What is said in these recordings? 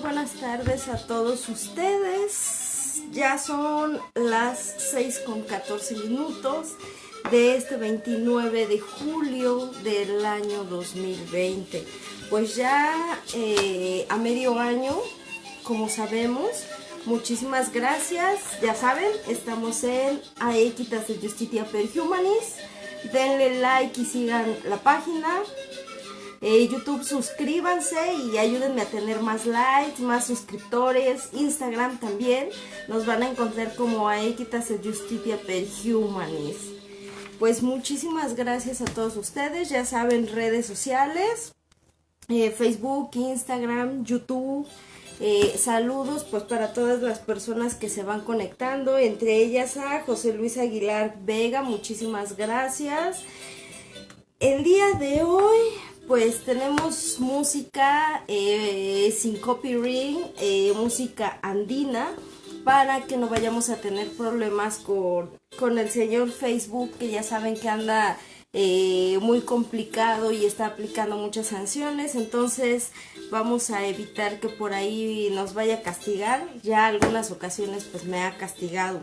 buenas tardes a todos ustedes. Ya son las 6:14 de este 29 de julio del año 2020. Pues ya a medio año, como sabemos. Muchísimas gracias. Ya saben, estamos en Aequitas de Justitia per Humanis. Denle like y sigan la página. YouTube, suscríbanse y ayúdenme a tener más likes, más suscriptores. Instagram también. Nos van a encontrar como Aequitas de Justitia per Humanis. Pues muchísimas gracias a todos ustedes. Ya saben, redes sociales. Facebook, Instagram, YouTube. Saludos pues para todas las personas que se van conectando, entre ellas a José Luis Aguilar Vega, muchísimas gracias. El día de hoy pues tenemos música sin copyright, música andina, para que no vayamos a tener problemas con el señor Facebook, que ya saben que anda muy complicado y está aplicando muchas sanciones. Entonces vamos a evitar que por ahí nos vaya a castigar. Ya algunas ocasiones pues me ha castigado,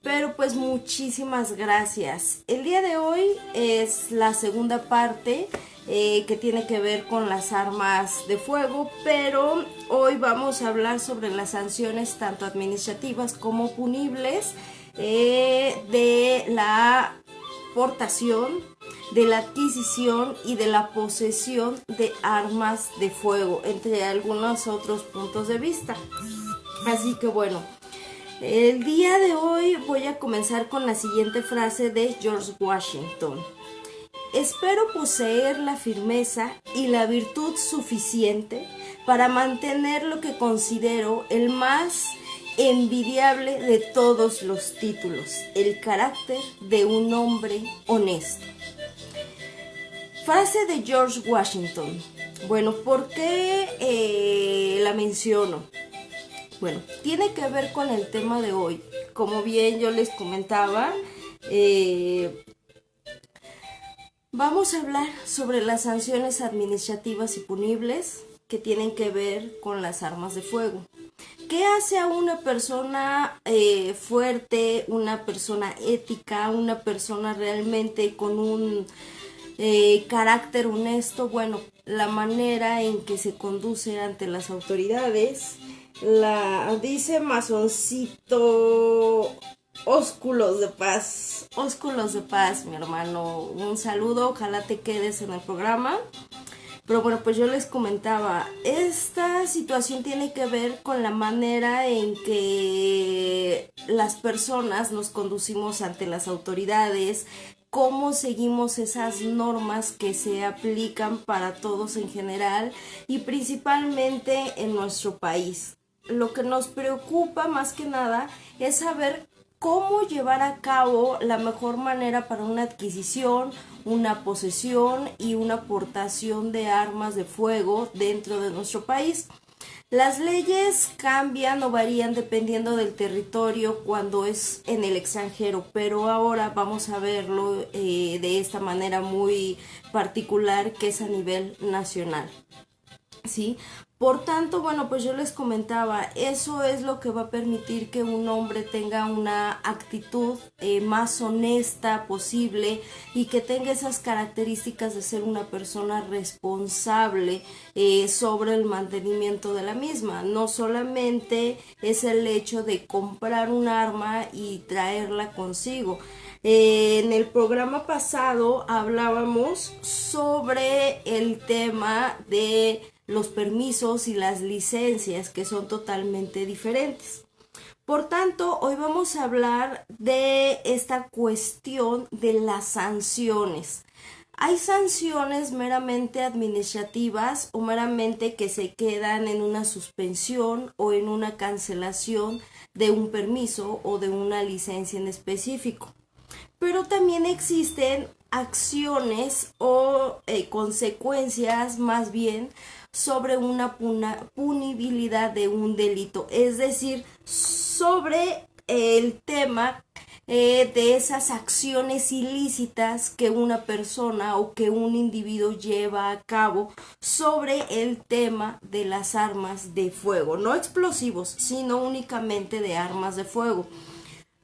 pero pues muchísimas gracias. El día de hoy es la segunda parte que tiene que ver con las armas de fuego, pero hoy vamos a hablar sobre las sanciones tanto administrativas como punibles de la portación, de la adquisición y de la posesión de armas de fuego, entre algunos otros puntos de vista. Así que bueno, el día de hoy voy a comenzar con la siguiente frase de George Washington. Espero poseer la firmeza y la virtud suficiente para mantener lo que considero el más envidiable de todos los títulos, el carácter de un hombre honesto. Frase de George Washington. Bueno, ¿por qué la menciono? Bueno, tiene que ver con el tema de hoy. Como bien yo les comentaba, vamos a hablar sobre las sanciones administrativas y punibles que tienen que ver con las armas de fuego. ¿Qué hace a una persona fuerte, una persona ética, una persona realmente con un carácter honesto? Bueno, la manera en que se conduce ante las autoridades. Dice Masoncito Ósculos de Paz. Ósculos de Paz, mi hermano. Un saludo, ojalá te quedes en el programa. Pero bueno, pues yo les comentaba, esta situación tiene que ver con la manera en que las personas nos conducimos ante las autoridades, cómo seguimos esas normas que se aplican para todos en general y principalmente en nuestro país. Lo que nos preocupa más que nada es saber cómo llevar a cabo la mejor manera para una adquisición, una posesión y una aportación de armas de fuego dentro de nuestro país. Las leyes cambian o varían dependiendo del territorio cuando es en el extranjero, pero ahora vamos a verlo de esta manera muy particular, que es a nivel nacional, ¿sí? Por tanto, bueno, pues yo les comentaba, eso es lo que va a permitir que un hombre tenga una actitud más honesta posible y que tenga esas características de ser una persona responsable sobre el mantenimiento de la misma. No solamente es el hecho de comprar un arma y traerla consigo. En el programa pasado hablábamos sobre el tema de los permisos y las licencias, que son totalmente diferentes. Por tanto, hoy vamos a hablar de esta cuestión de las sanciones. Hay sanciones meramente administrativas o meramente que se quedan en una suspensión o en una cancelación de un permiso o de una licencia en específico. Pero también existen acciones o consecuencias más bien sobre una punibilidad de un delito, es decir, sobre el tema de esas acciones ilícitas que una persona o que un individuo lleva a cabo sobre el tema de las armas de fuego, no explosivos, sino únicamente de armas de fuego.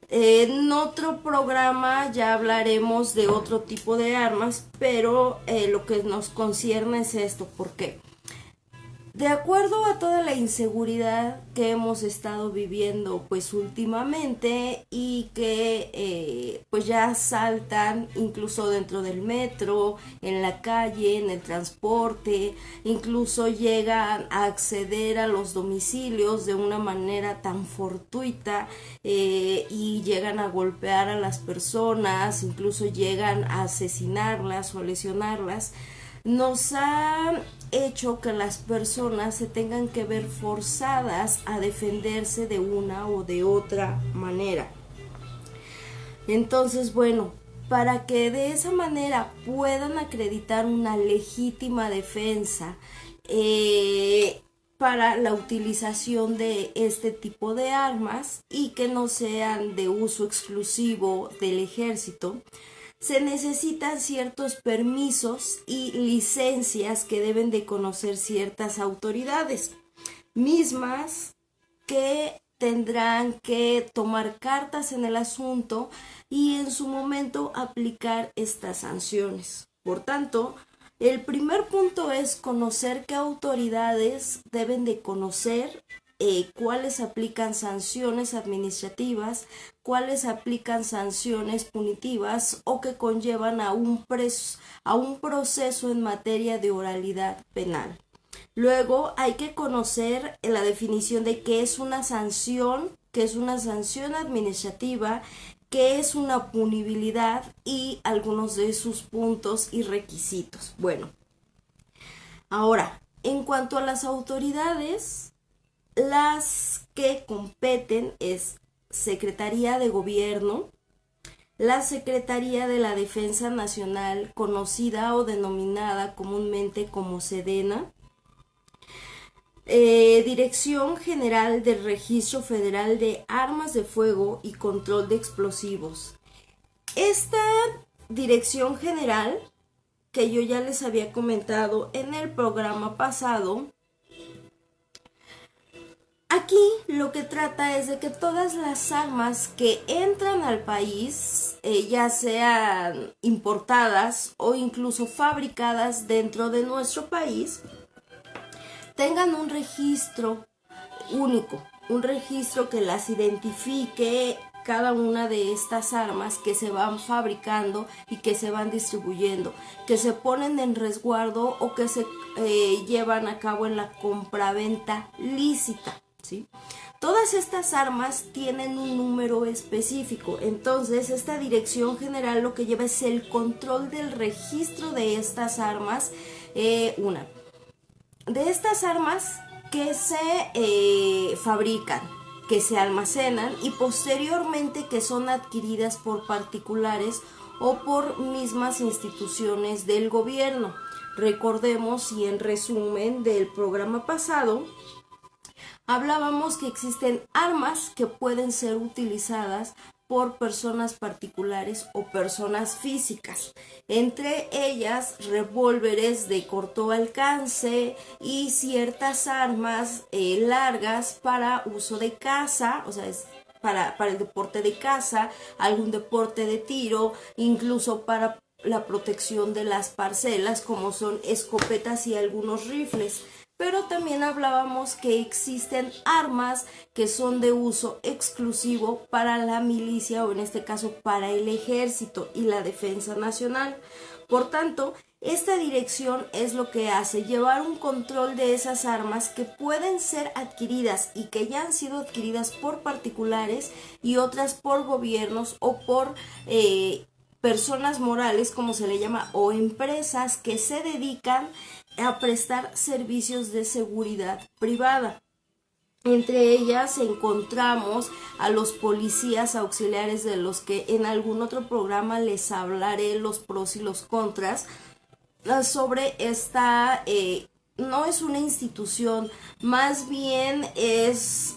En otro programa ya hablaremos de otro tipo de armas, pero lo que nos concierne es esto. ¿Por qué? De acuerdo a toda la inseguridad que hemos estado viviendo pues últimamente y que pues ya saltan incluso dentro del metro, en la calle, en el transporte, incluso llegan a acceder a los domicilios de una manera tan fortuita y llegan a golpear a las personas, incluso llegan a asesinarlas o a lesionarlas, nos ha hecho que las personas se tengan que ver forzadas a defenderse de una o de otra manera. Entonces, bueno, para que de esa manera puedan acreditar una legítima defensa para la utilización de este tipo de armas y que no sean de uso exclusivo del ejército, se necesitan ciertos permisos y licencias que deben de conocer ciertas autoridades, mismas que tendrán que tomar cartas en el asunto y en su momento aplicar estas sanciones. Por tanto, el primer punto es conocer qué autoridades deben de conocer, cuáles aplican sanciones administrativas, cuáles aplican sanciones punitivas o que conllevan a un proceso en materia de oralidad penal. Luego hay que conocer la definición de qué es una sanción administrativa, qué es una punibilidad y algunos de sus puntos y requisitos. Bueno, ahora, en cuanto a las autoridades, las que competen es Secretaría de Gobierno, la Secretaría de la Defensa Nacional, conocida o denominada comúnmente como Sedena, Dirección General del Registro Federal de Armas de Fuego y Control de Explosivos. Esta Dirección General, que yo ya les había comentado en el programa pasado, aquí lo que trata es de que todas las armas que entran al país, ya sean importadas o incluso fabricadas dentro de nuestro país, tengan un registro único, un registro que las identifique cada una de estas armas que se van fabricando y que se van distribuyendo, que se ponen en resguardo o que se llevan a cabo en la compraventa lícita, ¿sí? Todas estas armas tienen un número específico, entonces esta Dirección General lo que lleva es el control del registro de estas armas, de estas armas que se fabrican, que se almacenan y posteriormente que son adquiridas por particulares o por mismas instituciones del gobierno. Recordemos, y en resumen del programa pasado, hablábamos que existen armas que pueden ser utilizadas por personas particulares o personas físicas, entre ellas revólveres de corto alcance y ciertas armas largas para uso de caza, o sea, es para el deporte de caza, algún deporte de tiro, incluso para la protección de las parcelas, como son escopetas y algunos rifles. Pero también hablábamos que existen armas que son de uso exclusivo para la milicia o en este caso para el ejército y la defensa nacional. Por tanto, esta dirección es lo que hace, llevar un control de esas armas que pueden ser adquiridas y que ya han sido adquiridas por particulares y otras por gobiernos o por personas morales, como se le llama, o empresas que se dedican a prestar servicios de seguridad privada. Entre ellas encontramos a los policías auxiliares, de los que en algún otro programa les hablaré los pros y los contras sobre esta. No es una institución, más bien es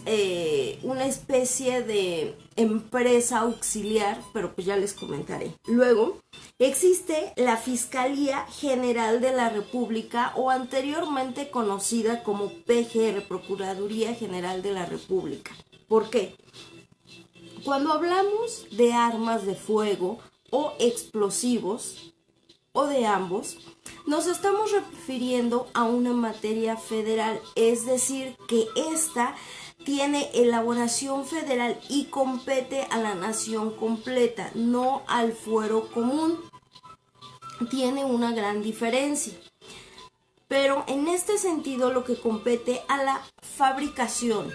una especie de empresa auxiliar, pero pues ya les comentaré. Luego, existe la Fiscalía General de la República, o anteriormente conocida como PGR, Procuraduría General de la República. ¿Por qué? Cuando hablamos de armas de fuego o explosivos, o de ambos, nos estamos refiriendo a una materia federal, es decir, que esta tiene elaboración federal y compete a la nación completa, no al fuero común. Tiene una gran diferencia. Pero en este sentido, lo que compete a la fabricación,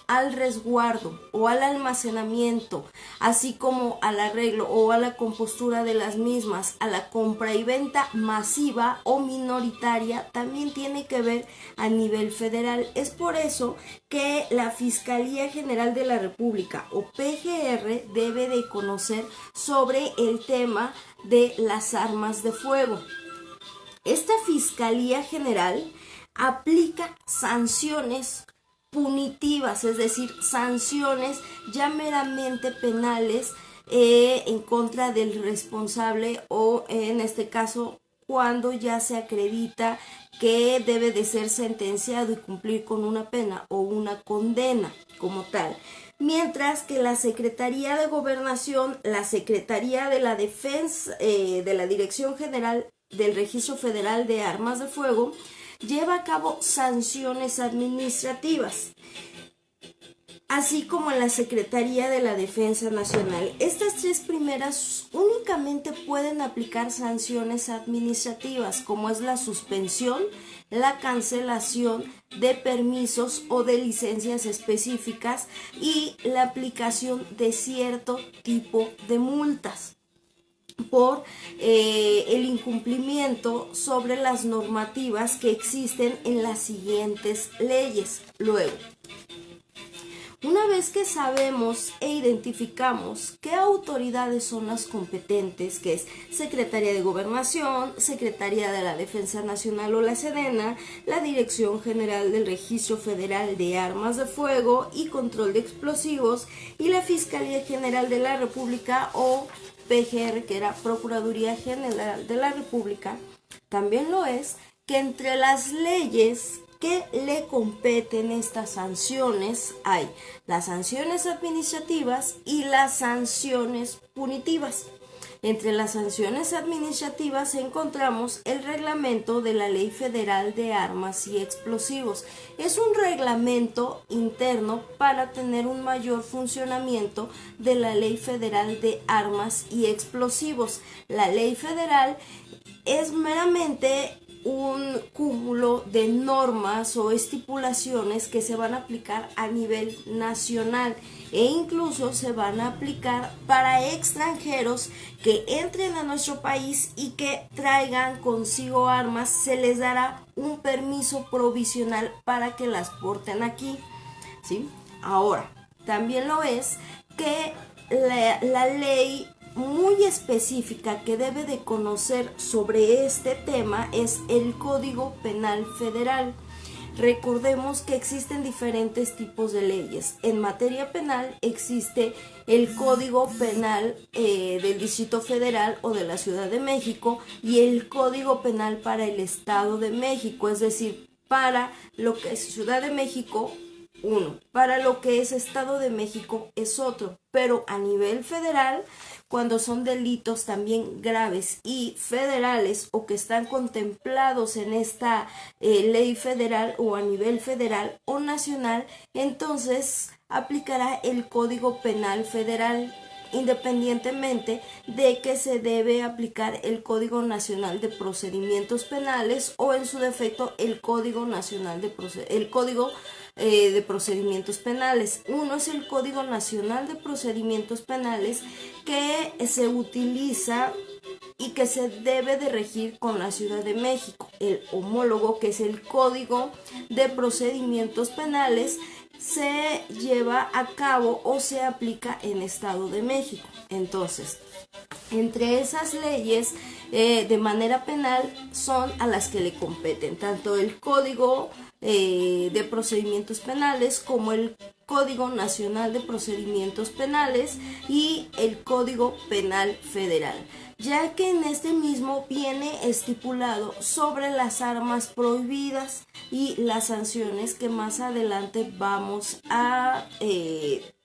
al resguardo o al almacenamiento, así como al arreglo o a la compostura de las mismas, a la compra y venta masiva o minoritaria, también tiene que ver a nivel federal. Es por eso que la Fiscalía General de la República, o PGR, debe de conocer sobre el tema de las armas de fuego. Esta Fiscalía General aplica sanciones punitivas, es decir, sanciones ya meramente penales en contra del responsable, o en este caso cuando ya se acredita que debe de ser sentenciado y cumplir con una pena o una condena como tal. Mientras que la Secretaría de Gobernación, la Secretaría de la Defensa, de la Dirección General del Registro Federal de Armas de Fuego, lleva a cabo sanciones administrativas, así como la Secretaría de la Defensa Nacional. Estas tres primeras únicamente pueden aplicar sanciones administrativas, como es la suspensión, la cancelación de permisos o de licencias específicas y la aplicación de cierto tipo de multas por el incumplimiento sobre las normativas que existen en las siguientes leyes. Luego, una vez que sabemos e identificamos qué autoridades son las competentes, que es Secretaría de Gobernación, Secretaría de la Defensa Nacional o la Sedena, la Dirección General del Registro Federal de Armas de Fuego y Control de Explosivos, y la Fiscalía General de la República, o PGR, que era Procuraduría General de la República, también lo es que entre las leyes que le competen estas sanciones hay las sanciones administrativas y las sanciones punitivas. Entre las sanciones administrativas encontramos el reglamento de la Ley Federal de Armas y Explosivos. Es un reglamento interno para tener un mayor funcionamiento de la Ley Federal de Armas y Explosivos. La Ley Federal es meramente un cúmulo de normas o estipulaciones que se van a aplicar a nivel nacional, e incluso se van a aplicar para extranjeros que entren a nuestro país y que traigan consigo armas. Se les dará un permiso provisional para que las porten aquí, ¿sí? Ahora, también lo es que la ley muy específica que debe de conocer sobre este tema es el Código Penal Federal. Recordemos que existen diferentes tipos de leyes. En materia penal existe el Código Penal del Distrito Federal o de la Ciudad de México, y el Código Penal para el Estado de México, es decir, para lo que es Ciudad de México, uno, para lo que es Estado de México es otro. Pero a nivel federal, cuando son delitos también graves y federales, o que están contemplados en esta ley federal o a nivel federal o nacional, entonces aplicará el Código Penal Federal, independientemente de que se debe aplicar el Código Nacional de Procedimientos Penales, o en su defecto el Código Nacional de Procedimientos Penales. Uno es el Código Nacional de Procedimientos Penales, que se utiliza y que se debe de regir con la Ciudad de México. El homólogo, que es el Código de Procedimientos Penales, se lleva a cabo o se aplica en Estado de México. Entonces, entre esas leyes de manera penal son a las que le competen tanto el Código de Procedimientos Penales, como el Código Nacional de Procedimientos Penales y el Código Penal Federal, ya que en este mismo viene estipulado sobre las armas prohibidas y las sanciones que más adelante vamos a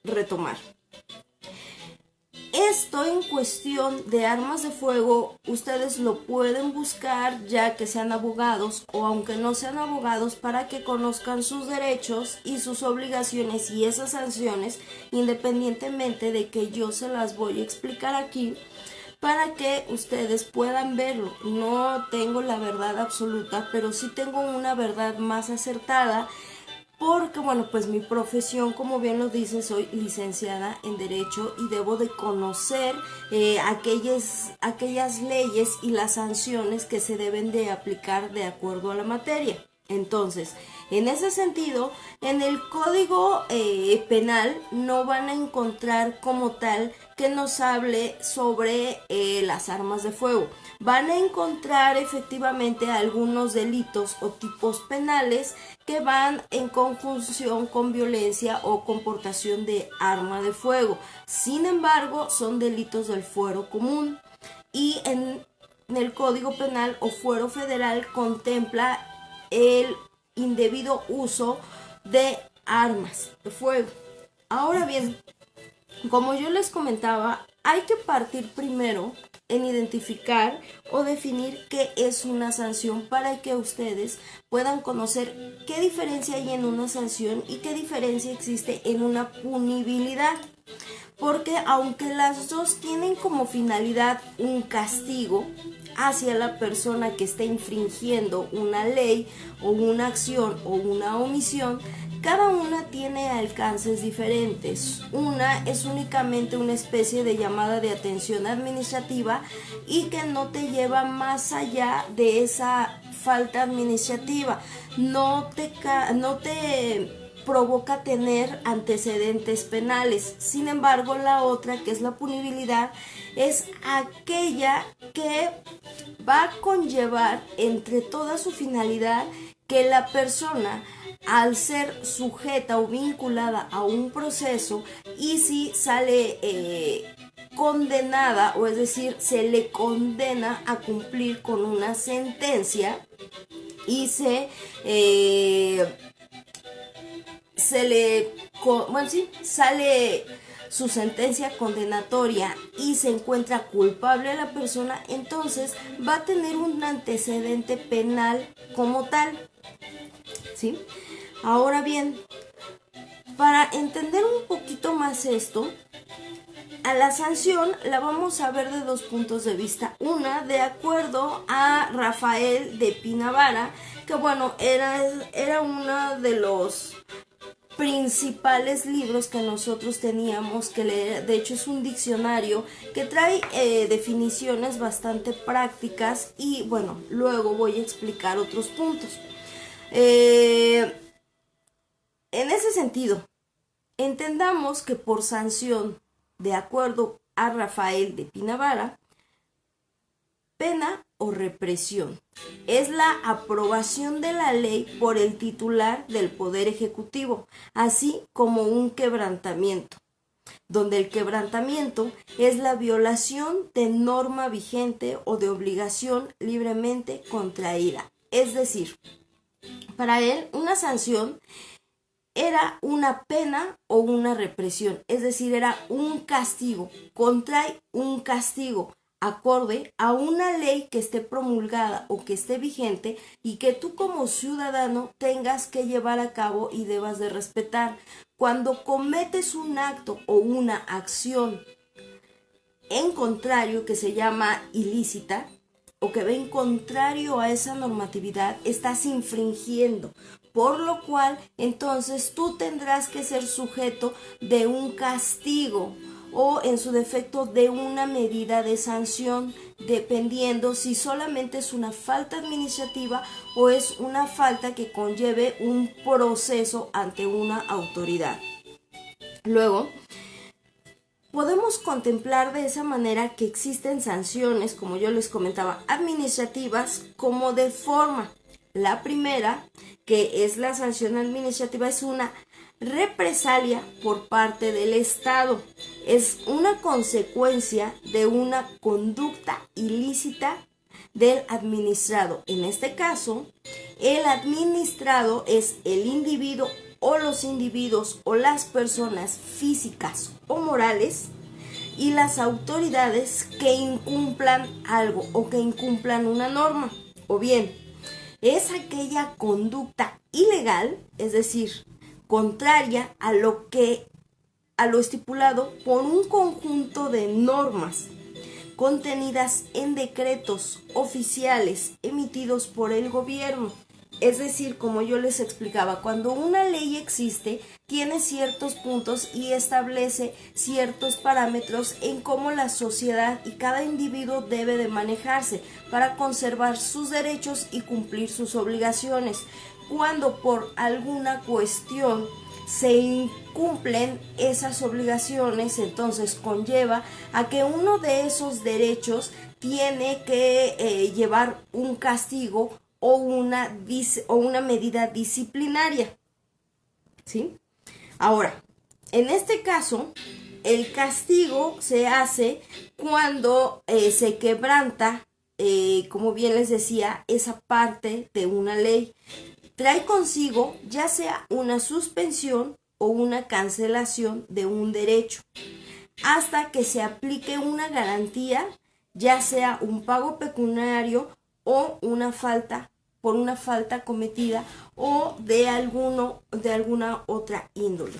retomar. Esto en cuestión de armas de fuego, ustedes lo pueden buscar ya que sean abogados o aunque no sean abogados, para que conozcan sus derechos y sus obligaciones y esas sanciones, independientemente de que yo se las voy a explicar aquí, para que ustedes puedan verlo. No tengo la verdad absoluta, pero sí tengo una verdad más acertada, porque bueno, pues mi profesión, como bien lo dice, soy licenciada en Derecho y debo de conocer aquellas leyes y las sanciones que se deben de aplicar de acuerdo a la materia. Entonces, en ese sentido, en el Código Penal no van a encontrar como tal que nos hable sobre las armas de fuego. Van a encontrar efectivamente algunos delitos o tipos penales que van en conjunción con violencia o con portación de arma de fuego. Sin embargo, son delitos del fuero común, y en el Código Penal o fuero federal contempla el indebido uso de armas de fuego. Ahora bien, como yo les comentaba, hay que partir primero en identificar o definir qué es una sanción, para que ustedes puedan conocer qué diferencia hay en una sanción y qué diferencia existe en una punibilidad. Porque aunque las dos tienen como finalidad un castigo hacia la persona que está infringiendo una ley o una acción o una omisión, cada una tiene alcances diferentes. Una es únicamente una especie de llamada de atención administrativa y que no te lleva más allá de esa falta administrativa. No te provoca tener antecedentes penales. Sin embargo, la otra, que es la punibilidad, es aquella que va a conllevar entre toda su finalidad que la persona, al ser sujeta o vinculada a un proceso, y si sale condenada, o es decir, se le condena a cumplir con una sentencia y sale su sentencia condenatoria y se encuentra culpable a la persona, entonces va a tener un antecedente penal como tal, ¿sí? Ahora bien, para entender un poquito más esto, a la sanción la vamos a ver de dos puntos de vista. Una, de acuerdo a Rafael de Pinavara, que bueno, era uno de los principales libros que nosotros teníamos que leer. De hecho, es un diccionario que trae definiciones bastante prácticas, y bueno, luego voy a explicar otros puntos. En ese sentido, entendamos que por sanción, de acuerdo a Rafael de Pinavara, pena o represión es la aprobación de la ley por el titular del Poder Ejecutivo, así como un quebrantamiento, donde el quebrantamiento es la violación de norma vigente o de obligación libremente contraída. Es decir, para él una sanción era una pena o una represión, es decir, era un castigo, contrae un castigo acorde a una ley que esté promulgada o que esté vigente y que tú como ciudadano tengas que llevar a cabo y debas de respetar. Cuando cometes un acto o una acción en contrario, que se llama ilícita, o que va en contrario a esa normatividad, estás infringiendo, por lo cual entonces tú tendrás que ser sujeto de un castigo o en su defecto de una medida de sanción, dependiendo si solamente es una falta administrativa o es una falta que conlleve un proceso ante una autoridad. Luego, podemos contemplar de esa manera que existen sanciones, como yo les comentaba, administrativas como de forma. La primera, que es la sanción administrativa, es una represalia por parte del Estado. Es una consecuencia de una conducta ilícita del administrado. En este caso, el administrado es el individuo o los individuos o las personas físicas o morales y las autoridades que incumplan algo o que incumplan una norma. O bien, es aquella conducta ilegal, es decir, contraria a lo estipulado por un conjunto de normas contenidas en decretos oficiales emitidos por el gobierno. Es decir, como yo les explicaba, cuando una ley existe, tiene ciertos puntos y establece ciertos parámetros en cómo la sociedad y cada individuo debe de manejarse para conservar sus derechos y cumplir sus obligaciones. Cuando por alguna cuestión se incumplen esas obligaciones, entonces conlleva a que uno de esos derechos tiene que llevar un castigo o una medida disciplinaria, ¿sí? Ahora, en este caso, el castigo se hace cuando se quebranta, como bien les decía, esa parte de una ley. Trae consigo ya sea una suspensión o una cancelación de un derecho, hasta que se aplique una garantía, ya sea un pago pecuniario o una falta por una falta cometida o de alguna otra índole.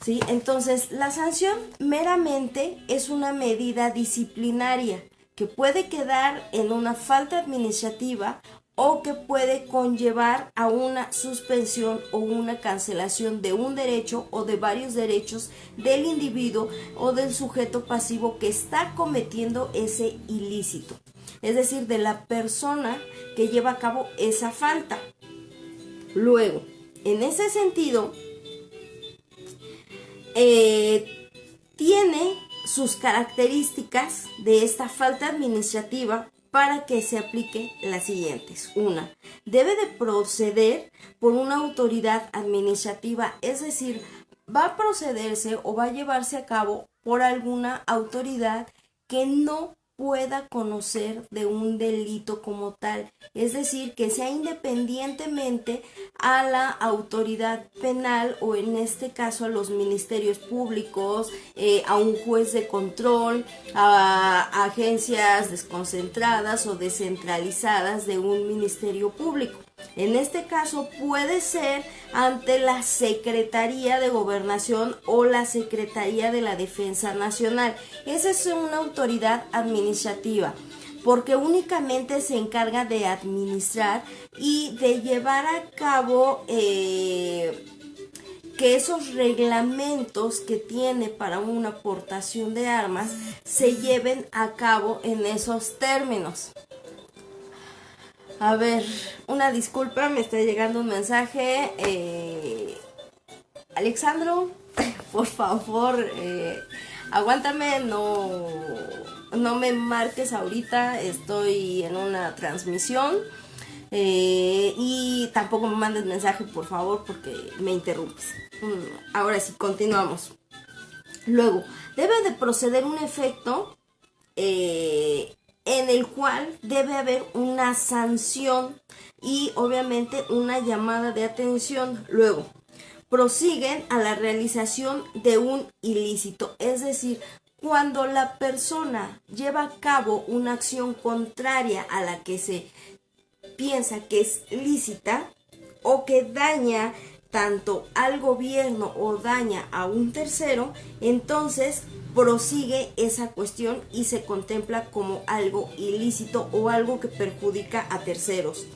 ¿Sí? Entonces, la sanción meramente es una medida disciplinaria que puede quedar en una falta administrativa o que puede conllevar a una suspensión o una cancelación de un derecho o de varios derechos del individuo o del sujeto pasivo que está cometiendo ese ilícito. Es decir, de la persona que lleva a cabo esa falta. Luego, en ese sentido, tiene sus características de esta falta administrativa para que se aplique las siguientes. Una, debe de proceder por una autoridad administrativa, es decir, va a procederse o va a llevarse a cabo por alguna autoridad que no pueda conocer de un delito como tal, es decir, que sea independientemente a la autoridad penal o en este caso a los ministerios públicos, a un juez de control, a agencias desconcentradas o descentralizadas de un ministerio público. En este caso puede ser ante la Secretaría de Gobernación o la Secretaría de la Defensa Nacional. Esa es una autoridad administrativa porque únicamente se encarga de administrar y de llevar a cabo que esos reglamentos que tiene para una aportación de armas se lleven a cabo en esos términos. A ver, una disculpa, me está llegando un mensaje. Alexandro, por favor, aguántame, no me marques ahorita, estoy en una transmisión. Y tampoco me mandes mensaje, por favor, porque me interrumpes. Ahora sí, continuamos. Luego, debe de proceder un efecto en el cual debe haber una sanción y obviamente una llamada de atención. Luego, prosiguen a la realización de un ilícito, es decir, cuando la persona lleva a cabo una acción contraria a la que se piensa que es lícita o que daña tanto al gobierno o daña a un tercero, entonces prosigue esa cuestión y se contempla como algo ilícito o algo que perjudica a terceros,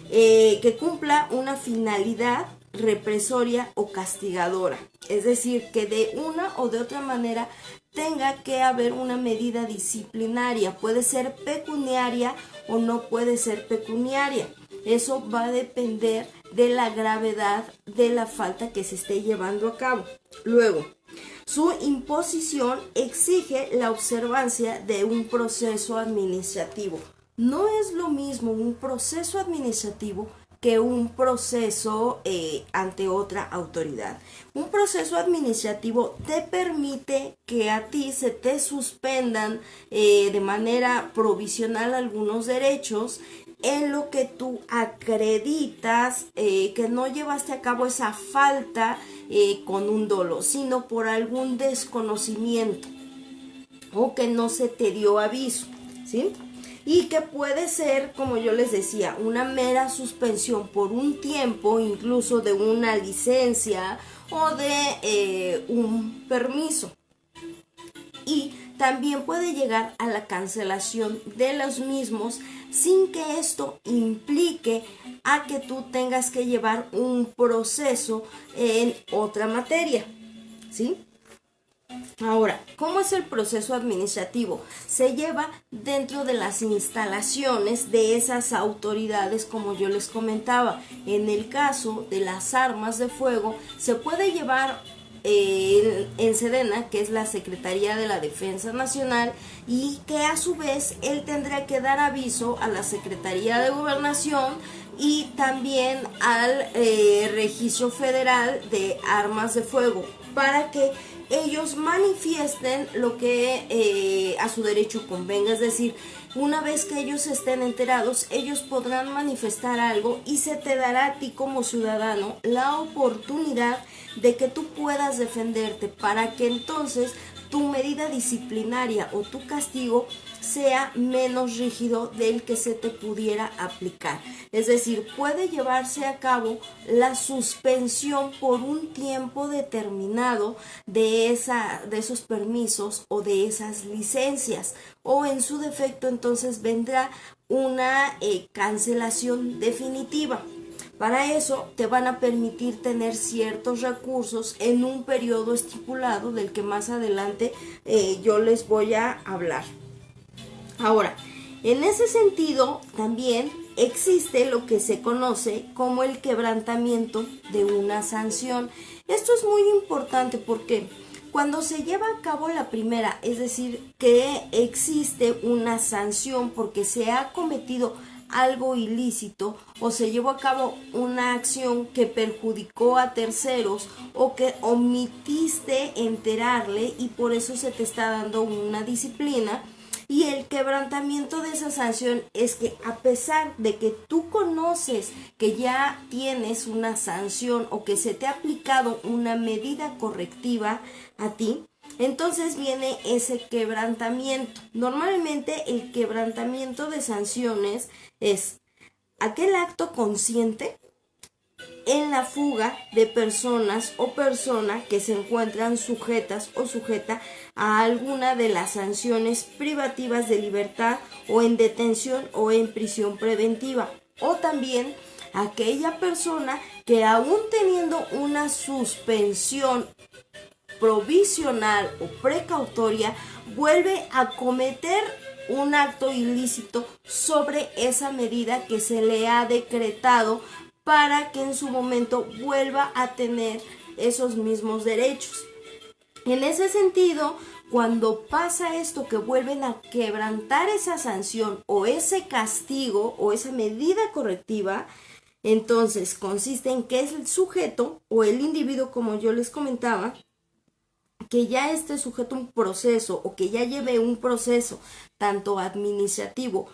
que cumpla una finalidad represoria o castigadora, es decir, que de una o de otra manera tenga que haber una medida disciplinaria, puede ser pecuniaria o no puede ser pecuniaria. Eso va a depender de la gravedad de la falta que se esté llevando a cabo. Luego, su imposición exige la observancia de un proceso administrativo. no es lo mismo un proceso administrativo que un proceso ante otra autoridad. Un proceso administrativo te permite que a ti se te suspendan de manera provisional algunos derechos en lo que tú acreditas que no llevaste a cabo esa falta con un dolo, sino por algún desconocimiento o que no se te dio aviso, ¿sí? Y que puede ser, como yo les decía, una mera suspensión por un tiempo, incluso de una licencia o de un permiso. Y también puede llegar a la cancelación de los mismos sin que esto implique a que tú tengas que llevar un proceso en otra materia, ¿sí? Ahora, ¿cómo es el proceso administrativo? Se lleva dentro de las instalaciones de esas autoridades, como yo les comentaba. En el caso de las armas de fuego, se puede llevar en Sedena, que es la Secretaría de la Defensa Nacional, y que a su vez él tendrá que dar aviso a la Secretaría de Gobernación y también al Registro Federal de Armas de Fuego, para que ellos manifiesten lo que a su derecho convenga. Es decir, una vez que ellos estén enterados, ellos podrán manifestar algo y se te dará a ti como ciudadano la oportunidad de que tú puedas defenderte, para que entonces tu medida disciplinaria o tu castigo sea menos rígido del que se te pudiera aplicar. Es decir, puede llevarse a cabo la suspensión por un tiempo determinado de esos permisos o de esas licencias, o en su defecto entonces vendrá una cancelación definitiva. Para eso te van a permitir tener ciertos recursos en un periodo estipulado del que más adelante yo les voy a hablar. Ahora, en ese sentido también existe lo que se conoce como el quebrantamiento de una sanción. Esto es muy importante porque cuando se lleva a cabo la primera, es decir, que existe una sanción porque se ha cometido algo ilícito o se llevó a cabo una acción que perjudicó a terceros o que omitiste enterarle y por eso se te está dando una disciplina. Y el quebrantamiento de esa sanción es que a pesar de que tú conoces que ya tienes una sanción o que se te ha aplicado una medida correctiva a ti, entonces viene ese quebrantamiento. Normalmente el quebrantamiento de sanciones es aquel acto consciente en la fuga de personas o persona que se encuentran sujetas o sujeta a alguna de las sanciones privativas de libertad o en detención o en prisión preventiva, o también aquella persona que aún teniendo una suspensión provisional o precautoria vuelve a cometer un acto ilícito sobre esa medida que se le ha decretado para que en su momento vuelva a tener esos mismos derechos. En ese sentido, cuando pasa esto que vuelven a quebrantar esa sanción o ese castigo o esa medida correctiva, entonces consiste en que es el sujeto o el individuo, como yo les comentaba, que ya esté sujeto a un proceso o que ya lleve un proceso tanto administrativo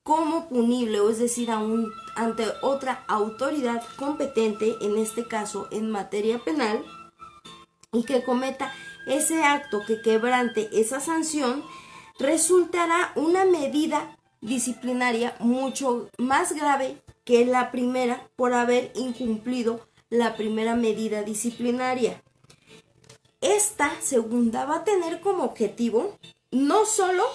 como punible, o es decir, ante otra autoridad competente, en este caso en materia penal, y que cometa ese acto que quebrante esa sanción, resultará una medida disciplinaria mucho más grave que la primera por haber incumplido la primera medida disciplinaria. Esta segunda va a tener como objetivo no solo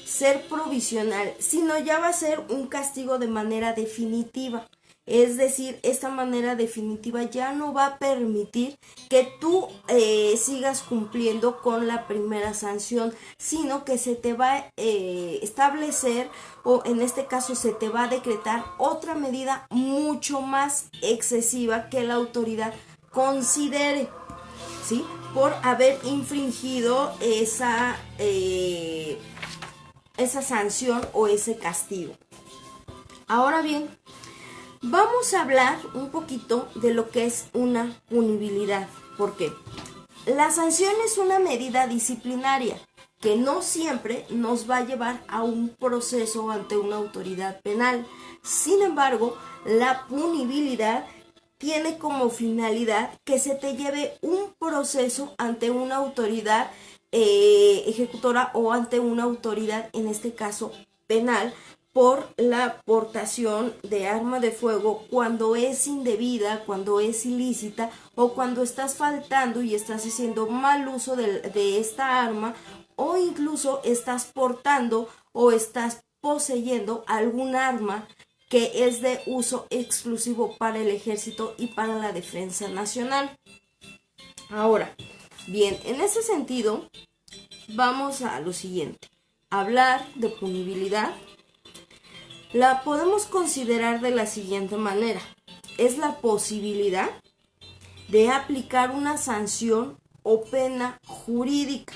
ser provisional, sino ya va a ser un castigo de manera definitiva. Es decir, esta manera definitiva ya no va a permitir que tú sigas cumpliendo con la primera sanción, sino que se te va a establecer, o en este caso se te va a decretar otra medida mucho más excesiva que la autoridad considere, ¿sí?, por haber infringido esa esa sanción o ese castigo. Ahora bien, vamos a hablar un poquito de lo que es una punibilidad. ¿Por qué? La sanción es una medida disciplinaria que no siempre nos va a llevar a un proceso ante una autoridad penal. Sin embargo, la punibilidad tiene como finalidad que se te lleve un proceso ante una autoridad ejecutora o ante una autoridad, en este caso penal, por la portación de arma de fuego cuando es indebida, cuando es ilícita o cuando estás faltando y estás haciendo mal uso de esta arma, o incluso estás portando o estás poseyendo algún arma que es de uso exclusivo para el ejército y para la defensa nacional. Ahora, bien, en ese sentido, vamos a lo siguiente. Hablar de punibilidad la podemos considerar de la siguiente manera. Es la posibilidad de aplicar una sanción o pena jurídica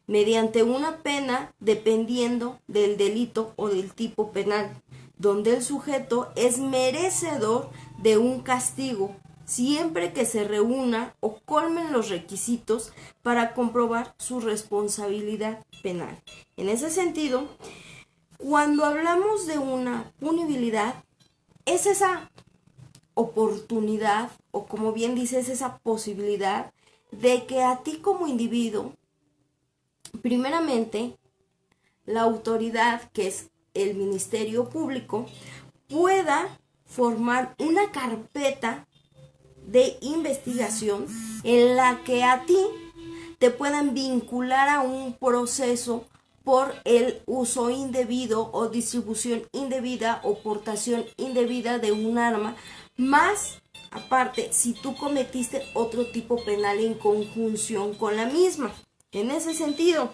mediante una pena dependiendo del delito o del tipo penal, donde el sujeto es merecedor de un castigo siempre que se reúna o colmen los requisitos para comprobar su responsabilidad penal. En ese sentido, cuando hablamos de una punibilidad, es esa oportunidad, o como bien dices, esa posibilidad de que a ti como individuo, primeramente, la autoridad, que es el Ministerio Público, pueda formar una carpeta de investigación en la que a ti te puedan vincular a un proceso por el uso indebido o distribución indebida o portación indebida de un arma, más aparte si tú cometiste otro tipo penal en conjunción con la misma. En ese sentido,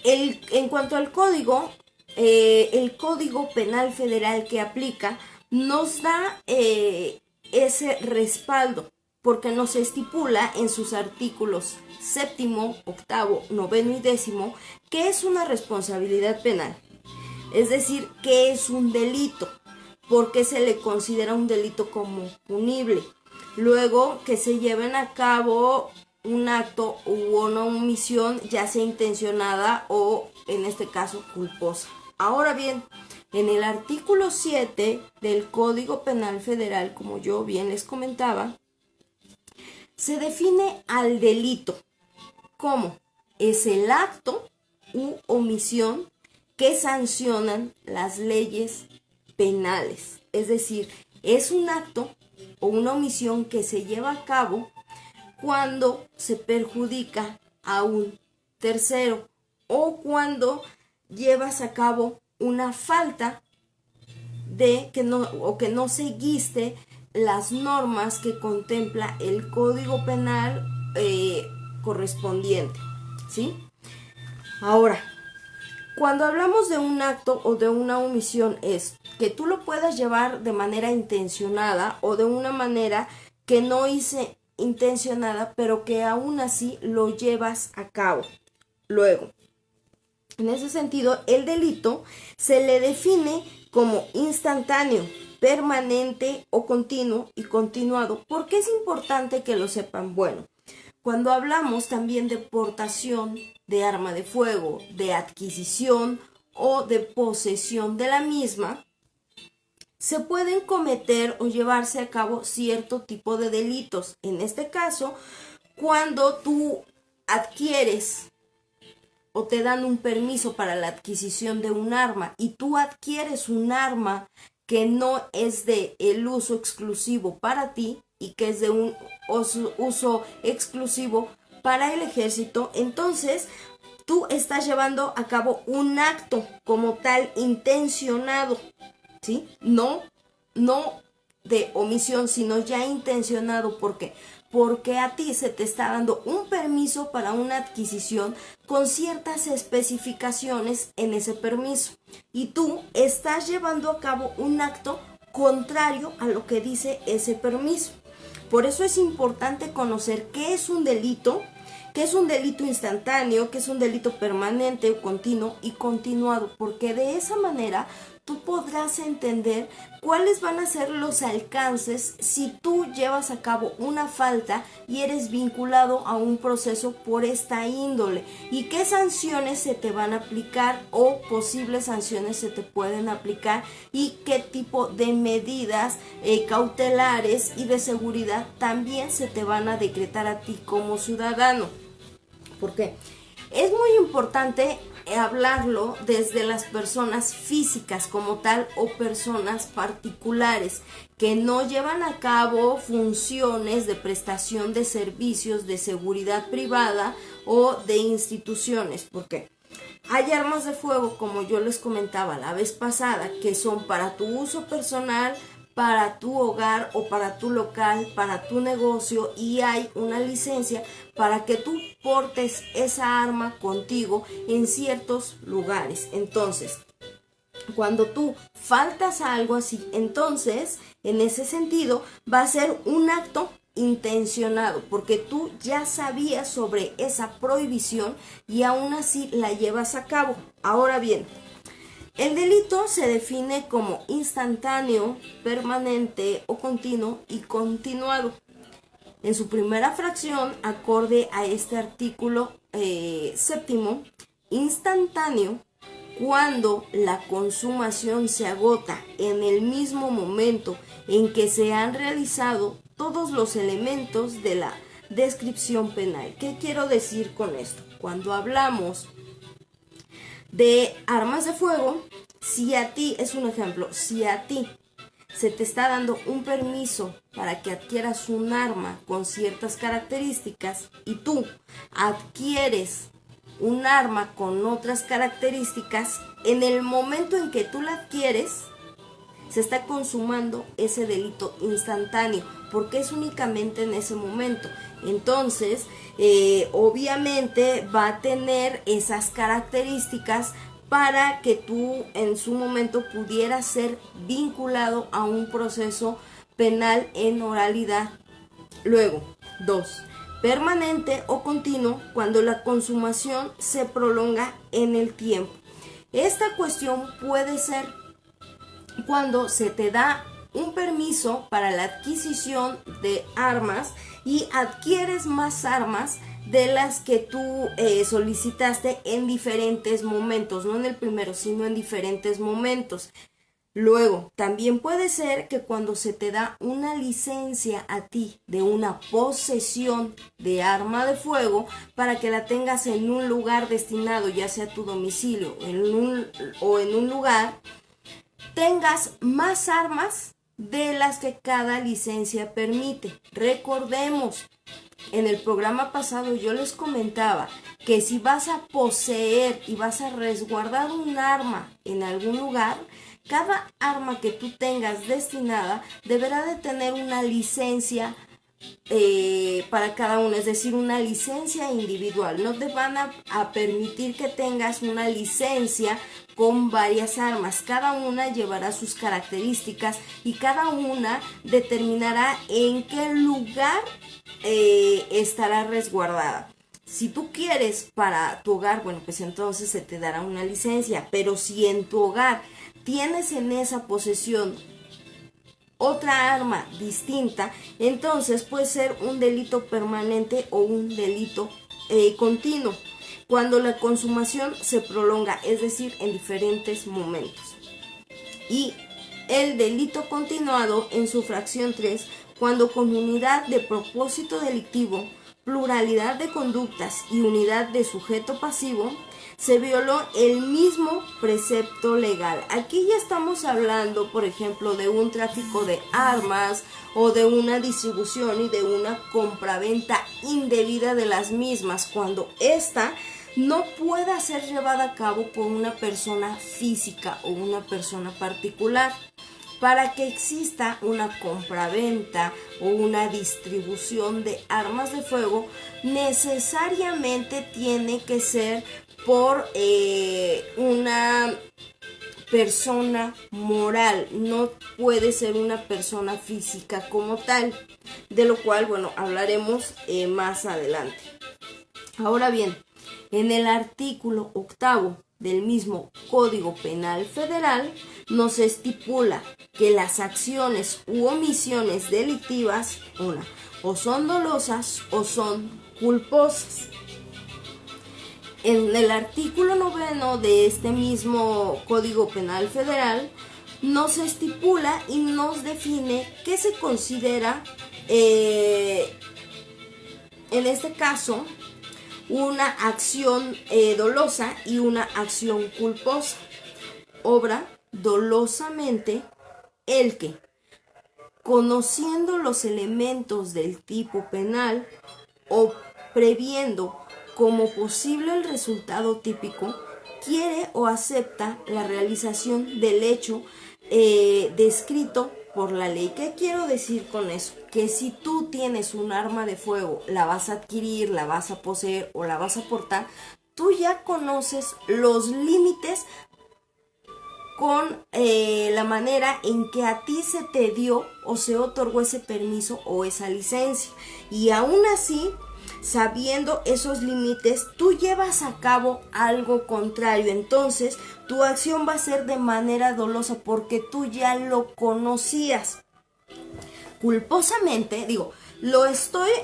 en cuanto al código, el Código Penal Federal que aplica nos da ese respaldo, porque nos estipula en sus artículos 7º, 8º, 9º y 10º que es una responsabilidad penal. Es decir, que es un delito, porque se le considera un delito como punible. Luego, que se lleven a cabo un acto u una omisión, ya sea intencionada o, en este caso, culposa. Ahora bien, en el artículo 7 del Código Penal Federal, como yo bien les comentaba, se define al delito como es el acto u omisión que sancionan las leyes penales. Es decir, es un acto o una omisión que se lleva a cabo cuando se perjudica a un tercero o cuando llevas a cabo una falta de que no seguiste las normas que contempla el Código Penal correspondiente, ¿sí? Ahora, cuando hablamos de un acto o de una omisión, es que tú lo puedas llevar de manera intencionada o de una manera que no hice intencionada, pero que aún así lo llevas a cabo. Luego, en ese sentido, el delito se le define como instantáneo, permanente o continuo y continuado. ¿Por qué es importante que lo sepan? Bueno, cuando hablamos también de portación de arma de fuego, de adquisición o de posesión de la misma, se pueden cometer o llevarse a cabo cierto tipo de delitos. En este caso, cuando tú adquieres o te dan un permiso para la adquisición de un arma y tú adquieres un arma que no es de el uso exclusivo para ti y que es de un uso exclusivo para el ejército, entonces tú estás llevando a cabo un acto como tal intencionado, ¿sí? No de omisión, sino ya intencionado. ¿Por qué? Porque a ti se te está dando un permiso para una adquisición con ciertas especificaciones en ese permiso y tú estás llevando a cabo un acto contrario a lo que dice ese permiso. Por eso es importante conocer qué es un delito, ¿Qué es un delito instantáneo? ¿Qué es un delito permanente o continuo y continuado? Porque de esa manera tú podrás entender cuáles van a ser los alcances si tú llevas a cabo una falta y eres vinculado a un proceso por esta índole, y qué sanciones se te van a aplicar o posibles sanciones se te pueden aplicar, y qué tipo de medidas cautelares y de seguridad también se te van a decretar a ti como ciudadano. Porque es muy importante hablarlo desde las personas físicas como tal o personas particulares que no llevan a cabo funciones de prestación de servicios de seguridad privada o de instituciones. Porque hay armas de fuego, como yo les comentaba la vez pasada, que son para tu uso personal, para tu hogar o para tu local, para tu negocio, y hay una licencia para que tú portes esa arma contigo en ciertos lugares. Entonces, cuando tú faltas a algo así, entonces, en ese sentido, va a ser un acto intencionado, porque tú ya sabías sobre esa prohibición y aún así la llevas a cabo. Ahora bien, el delito se define como instantáneo, permanente o continuo y continuado. En su primera fracción, acorde a este artículo séptimo, instantáneo, cuando la consumación se agota en el mismo momento en que se han realizado todos los elementos de la descripción penal. ¿Qué quiero decir con esto? Cuando hablamos de armas de fuego, si a ti, es un ejemplo, si a ti se te está dando un permiso para que adquieras un arma con ciertas características y tú adquieres un arma con otras características, en el momento en que tú la adquieres, se está consumando ese delito instantáneo, porque es únicamente en ese momento. Entonces, obviamente va a tener esas características para que tú en su momento pudieras ser vinculado a un proceso penal en oralidad. Luego, 2. Permanente o continuo, cuando la consumación se prolonga en el tiempo. Esta cuestión puede ser cuando se te da un permiso para la adquisición de armas y adquieres más armas de las que tú solicitaste en diferentes momentos, no en el primero, sino en diferentes momentos. Luego, también puede ser que cuando se te da una licencia a ti de una posesión de arma de fuego para que la tengas en un lugar destinado, ya sea tu domicilio o en un lugar, tengas más armas de las que cada licencia permite. Recordemos, en el programa pasado yo les comentaba que si vas a poseer y vas a resguardar un arma en algún lugar, cada arma que tú tengas destinada deberá de tener una licencia para cada uno, es decir, una licencia individual. No te van a permitir que tengas una licencia con varias armas. Cada una llevará sus características y cada una determinará en qué lugar estará resguardada. Si tú quieres para tu hogar, bueno, pues entonces se te dará una licencia, pero si en tu hogar tienes en esa posesión otra arma distinta, entonces puede ser un delito permanente o un delito continuo, cuando la consumación se prolonga, es decir, en diferentes momentos. Y el delito continuado en su fracción 3, cuando con unidad de propósito delictivo, pluralidad de conductas y unidad de sujeto pasivo, se violó el mismo precepto legal. Aquí ya estamos hablando, por ejemplo, de un tráfico de armas o de una distribución y de una compraventa indebida de las mismas, cuando esta no pueda ser llevada a cabo por una persona física o una persona particular. Para que exista una compraventa o una distribución de armas de fuego, necesariamente tiene que ser por una persona moral, no puede ser una persona física como tal, de lo cual, bueno, hablaremos más adelante. Ahora bien, en el artículo 8 del mismo Código Penal Federal nos estipula que las acciones u omisiones delictivas, una, o son dolosas o son culposas. En el artículo 9 de este mismo Código Penal Federal nos estipula y nos define qué se considera, en este caso, una acción dolosa y una acción culposa. Obra dolosamente el que, conociendo los elementos del tipo penal o previendo como posible el resultado típico, quiere o acepta la realización del hecho descrito por la ley. ¿Qué quiero decir con eso? Que si tú tienes un arma de fuego, la vas a adquirir, la vas a poseer o la vas a portar, tú ya conoces los límites con la manera en que a ti se te dio o se otorgó ese permiso o esa licencia. Y aún así, sabiendo esos límites, tú llevas a cabo algo contrario. Entonces, tu acción va a ser de manera dolosa porque tú ya lo conocías. Culposamente,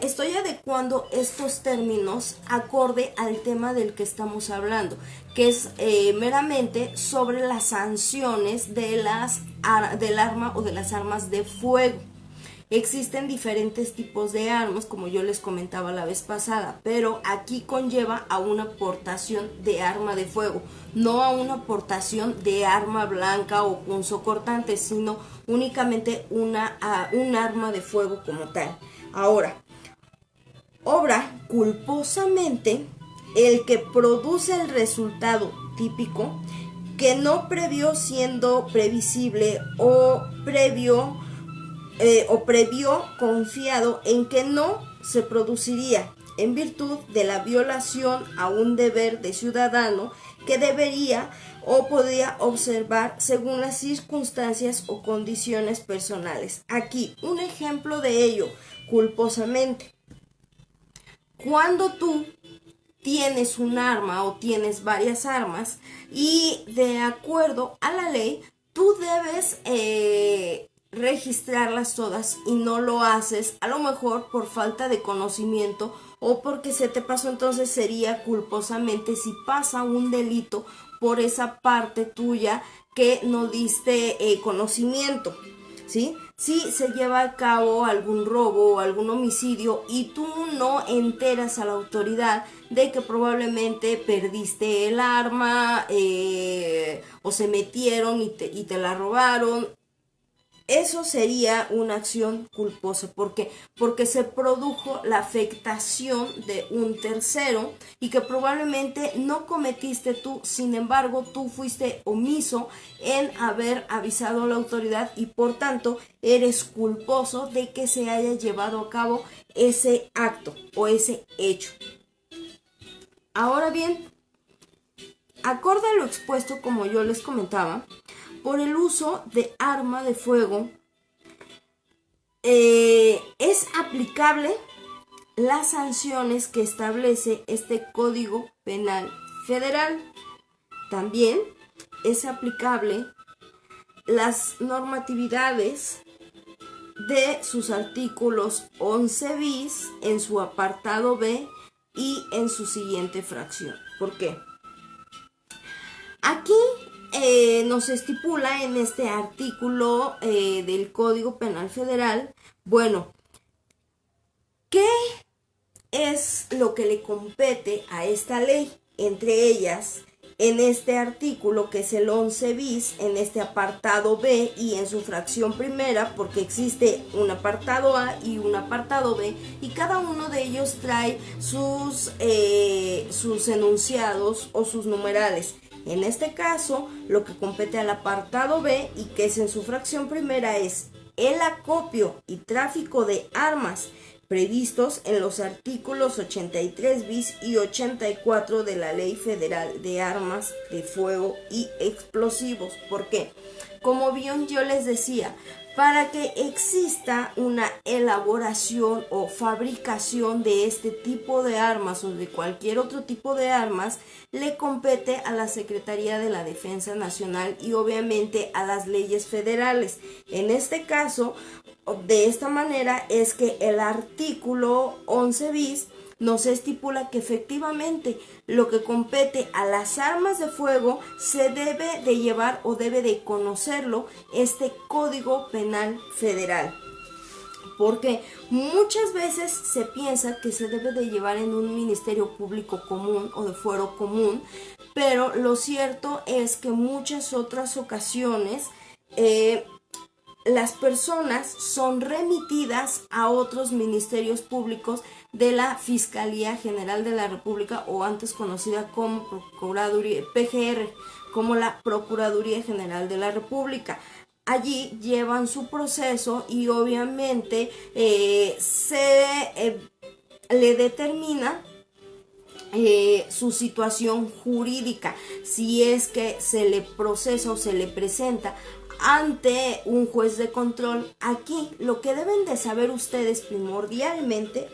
estoy adecuando estos términos acorde al tema del que estamos hablando, que es meramente sobre las sanciones del arma o de las armas de fuego. Existen diferentes tipos de armas, como yo les comentaba la vez pasada, pero aquí conlleva a una portación de arma de fuego, no a una portación de arma blanca o punzocortante, sino únicamente un arma de fuego como tal. Ahora, obra culposamente el que produce el resultado típico que no previó siendo previsible o previó confiado en que no se produciría en virtud de la violación a un deber de ciudadano que debería o podía observar según las circunstancias o condiciones personales. Aquí, un ejemplo de ello, culposamente. Cuando tú tienes un arma o tienes varias armas y de acuerdo a la ley, tú debes registrarlas todas y no lo haces, a lo mejor por falta de conocimiento o porque se te pasó, entonces sería culposamente si pasa un delito por esa parte tuya que no diste conocimiento, ¿sí? Si se lleva a cabo algún robo o algún homicidio y tú no enteras a la autoridad de que probablemente perdiste el arma o se metieron y te la robaron, eso sería una acción culposa. ¿Por qué? Porque se produjo la afectación de un tercero y que probablemente no cometiste tú, sin embargo, tú fuiste omiso en haber avisado a la autoridad y por tanto eres culposo de que se haya llevado a cabo ese acto o ese hecho. Ahora bien, acorde a lo expuesto, como yo les comentaba, por el uso de arma de fuego, es aplicable las sanciones que establece este Código Penal Federal. También es aplicable las normatividades de sus artículos 11 bis en su apartado B y en su siguiente fracción. ¿Por qué? Aquí nos estipula en este artículo del Código Penal Federal, bueno, ¿qué es lo que le compete a esta ley? Entre ellas, en este artículo que es el 11 bis, en este apartado B y en su fracción primera, porque existe un apartado A y un apartado B, y cada uno de ellos trae sus enunciados o sus numerales. En este caso, lo que compete al apartado B y que es en su fracción primera es el acopio y tráfico de armas previstos en los artículos 83 bis y 84 de la Ley Federal de Armas de Fuego y Explosivos. ¿Por qué? Como bien yo les decía, Para que exista una elaboración o fabricación de este tipo de armas o de cualquier otro tipo de armas, le compete a la Secretaría de la Defensa Nacional y obviamente a las leyes federales. En este caso, de esta manera es que el artículo 11 bis nos estipula que efectivamente lo que compete a las armas de fuego se debe de llevar o debe de conocerlo este Código Penal Federal. Porque muchas veces se piensa que se debe de llevar en un ministerio público común o de fuero común, pero lo cierto es que muchas otras ocasiones las personas son remitidas a otros ministerios públicos de la Fiscalía General de la República, o antes conocida como Procuraduría, PGR, como la Procuraduría General de la República. Allí llevan su proceso y obviamente se le determina su situación jurídica, si es que se le procesa o se le presenta ante un juez de control. Aquí lo que deben de saber ustedes primordialmente,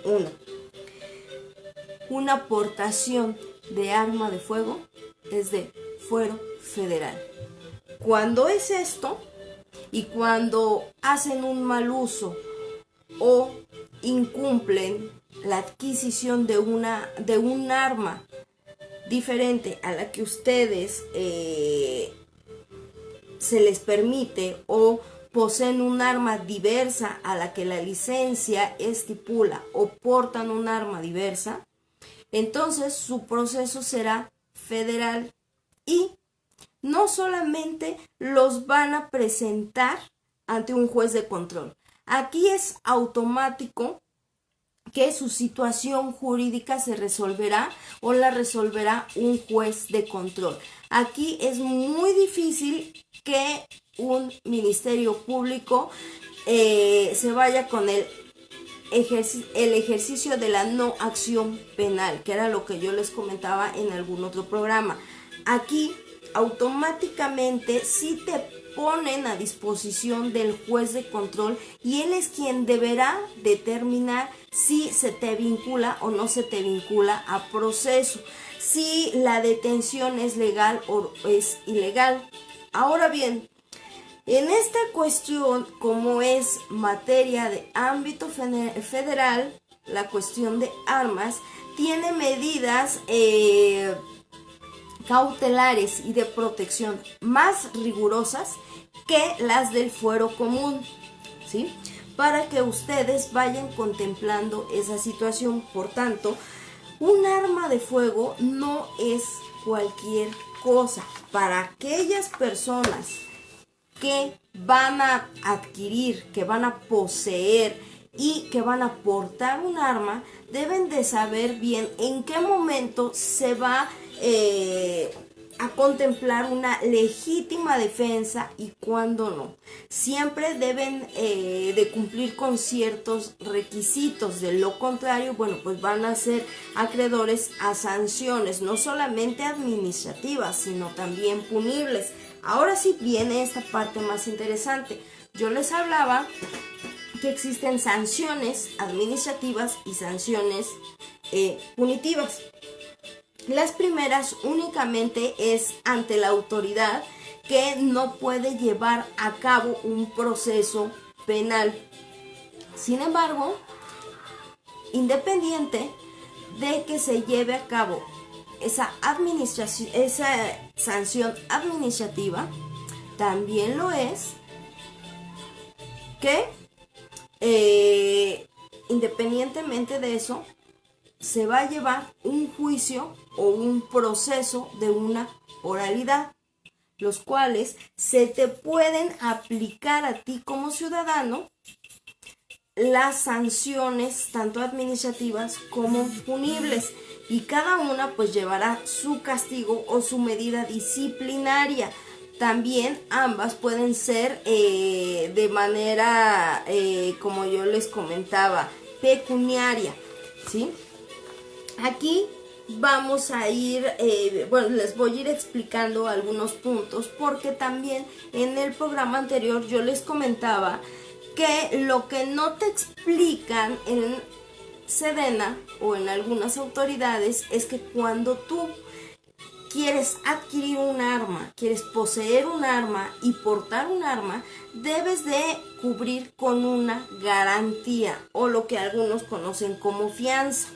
una aportación de arma de fuego es de fuero federal. Cuando es esto y cuando hacen un mal uso o incumplen la adquisición de un arma diferente a la que ustedes se les permite, o poseen un arma diversa a la que la licencia estipula, o portan un arma diversa, entonces su proceso será federal y no solamente los van a presentar ante un juez de control. Aquí es automático que su situación jurídica se resolverá o la resolverá un juez de control. Aquí es muy difícil que un ministerio público se vaya con el ejercicio de la no acción penal, que era lo que yo les comentaba en algún otro programa. Aquí automáticamente sí te ponen a disposición del juez de control y él es quien deberá determinar si se te vincula o no se te vincula a proceso, si la detención es legal o es ilegal. Ahora bien, en esta cuestión, como es materia de ámbito federal, la cuestión de armas tiene medidas cautelares y de protección más rigurosas que las del fuero común, ¿sí? Para que ustedes vayan contemplando esa situación. Por tanto, un arma de fuego no es cualquier cosa. Para aquellas personas que van a adquirir, que van a poseer y que van a portar un arma, deben de saber bien en qué momento se va a contemplar una legítima defensa y cuándo no. Siempre deben de cumplir con ciertos requisitos, de lo contrario, bueno, pues van a ser acreedores a sanciones, no solamente administrativas, sino también punibles. Ahora sí viene esta parte más interesante. Yo les hablaba que existen sanciones administrativas y sanciones punitivas. Las primeras únicamente es ante la autoridad que no puede llevar a cabo un proceso penal. Sin embargo, independiente de que se lleve a cabo esa sanción administrativa, también lo es que independientemente de eso, se va a llevar un juicio o un proceso de una oralidad, los cuales se te pueden aplicar a ti como ciudadano las sanciones tanto administrativas como punibles, y cada una pues llevará su castigo o su medida disciplinaria. También ambas pueden ser de manera, como yo les comentaba, pecuniaria, ¿sí? Aquí vamos a ir, bueno, les voy a ir explicando algunos puntos, porque también en el programa anterior yo les comentaba que lo que no te explican en Sedena o en algunas autoridades es que cuando tú quieres adquirir un arma, quieres poseer un arma y portar un arma, debes de cubrir con una garantía o lo que algunos conocen como fianza.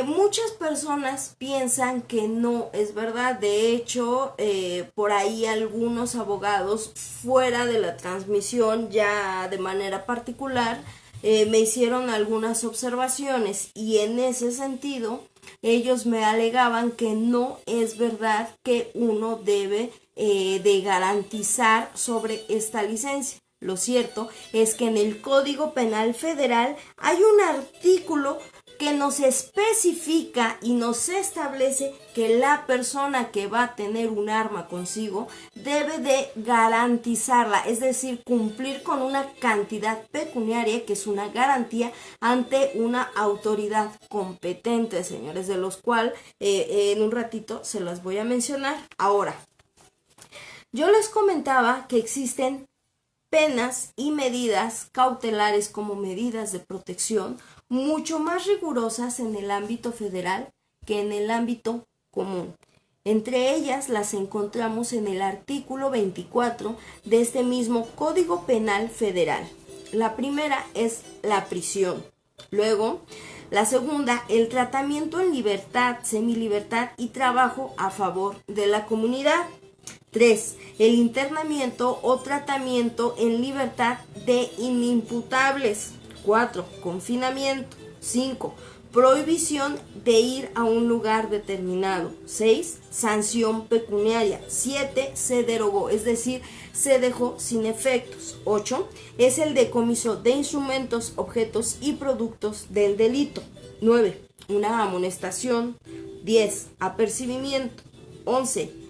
Muchas personas piensan que no es verdad. De hecho, por ahí algunos abogados fuera de la transmisión, ya de manera particular, me hicieron algunas observaciones, y en ese sentido ellos me alegaban que no es verdad que uno debe de garantizar sobre esta licencia. Lo cierto es que en el Código Penal Federal hay un artículo que nos especifica y nos establece que la persona que va a tener un arma consigo debe de garantizarla, es decir, cumplir con una cantidad pecuniaria, que es una garantía ante una autoridad competente, señores, de los cuales en un ratito se las voy a mencionar. Ahora, yo les comentaba que existen penas y medidas cautelares como medidas de protección mucho más rigurosas en el ámbito federal que en el ámbito común. Entre ellas las encontramos en el artículo 24 de este mismo Código Penal Federal. La primera es la prisión. Luego, la segunda, el tratamiento en libertad, semilibertad y trabajo a favor de la comunidad. 3. El internamiento o tratamiento en libertad de inimputables. 4. Confinamiento. 5. Prohibición de ir a un lugar determinado. 6. Sanción pecuniaria. 7. Se derogó, es decir, se dejó sin efectos. 8. Es el decomiso de instrumentos, objetos y productos del delito. 9. Una amonestación. 10. Apercibimiento. 11.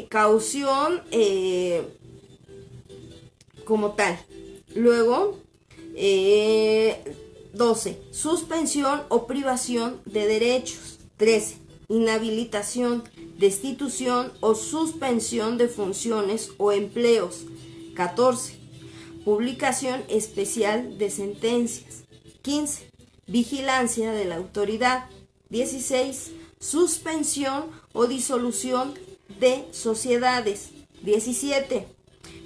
Caución como tal. Luego, 12. Suspensión o privación de derechos. 13. Inhabilitación, destitución o suspensión de funciones o empleos. 14. Publicación especial de sentencias. 15. Vigilancia de la autoridad. 16. Suspensión o disolución de sociedades. 17.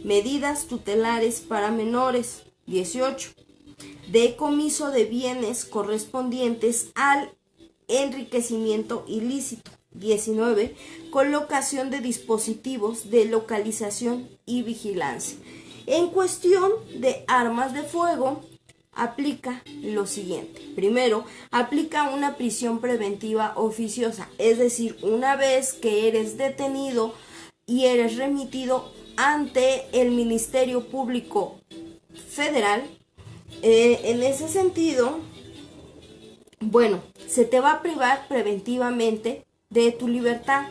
Medidas tutelares para menores. 18. Decomiso de bienes correspondientes al enriquecimiento ilícito. 19. Colocación de dispositivos de localización y vigilancia. En cuestión de armas de fuego, aplica lo siguiente. Primero, aplica una prisión preventiva oficiosa, es decir, una vez que eres detenido y eres remitido ante el Ministerio Público Federal, en ese sentido, bueno, se te va a privar preventivamente de tu libertad.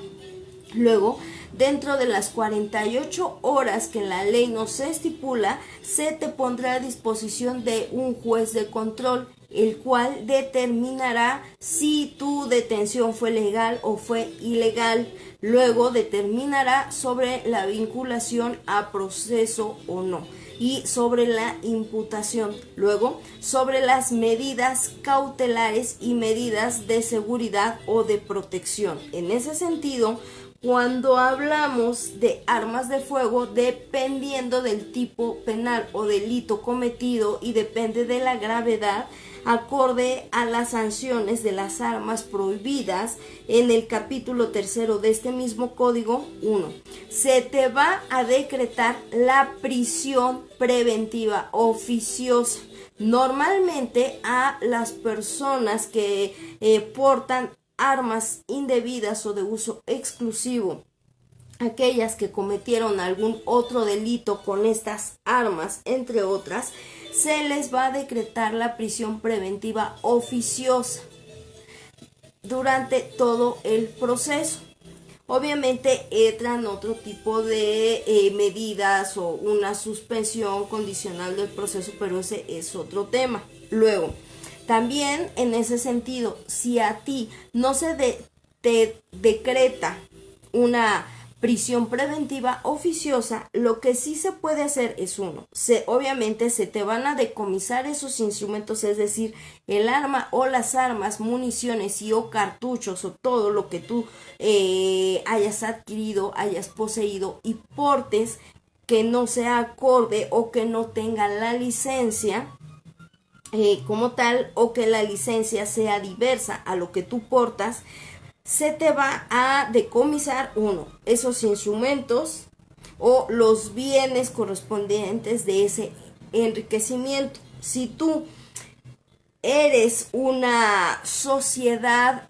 Luego, dentro de las 48 horas que la ley nos estipula, se te pondrá a disposición de un juez de control, el cual determinará si tu detención fue legal o fue ilegal. Luego determinará sobre la vinculación a proceso o no, y sobre la imputación. Luego, sobre las medidas cautelares y medidas de seguridad o de protección. En ese sentido, cuando hablamos de armas de fuego, dependiendo del tipo penal o delito cometido y depende de la gravedad, acorde a las sanciones de las armas prohibidas en el capítulo 3 de este mismo código. 1. Se te va a decretar la prisión preventiva oficiosa. Normalmente a las personas que portan armas indebidas o de uso exclusivo, aquellas que cometieron algún otro delito con estas armas, entre otras, se les va a decretar la prisión preventiva oficiosa durante todo el proceso. Obviamente entran otro tipo de medidas o una suspensión condicional del proceso, pero ese es otro tema. Luego, También en ese sentido, si a ti no te decreta una prisión preventiva oficiosa, lo que sí se puede hacer es obviamente se te van a decomisar esos instrumentos, es decir, el arma o las armas, municiones y o cartuchos o todo lo que tú hayas adquirido, hayas poseído y portes que no sea acorde o que no tenga la licencia como tal, o que la licencia sea diversa a lo que tú portas, se te va a decomisar esos instrumentos o los bienes correspondientes de ese enriquecimiento. Si tú eres una sociedad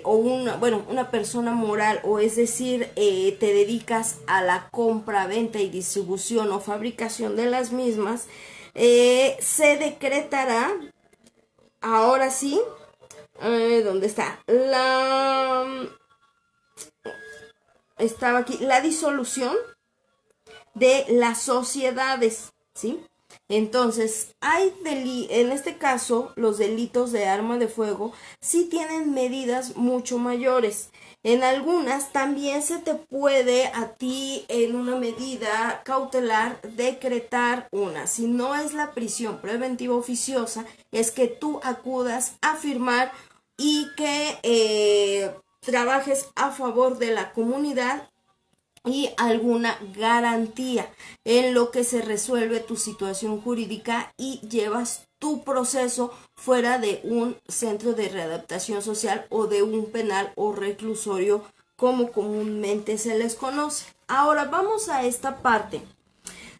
o una persona moral, o es decir, te dedicas a la compra, venta y distribución o fabricación de las mismas, se decretará, ahora sí, ¿dónde está? Estaba aquí, la disolución de las sociedades, ¿sí? Entonces, en este caso, los delitos de arma de fuego sí tienen medidas mucho mayores. En algunas también se te puede a ti en una medida cautelar decretar si no es la prisión preventiva oficiosa, es que tú acudas a firmar y que trabajes a favor de la comunidad y alguna garantía en lo que se resuelve tu situación jurídica y llevas tu proceso fuera de un centro de readaptación social o de un penal o reclusorio, como comúnmente se les conoce. Ahora vamos a esta parte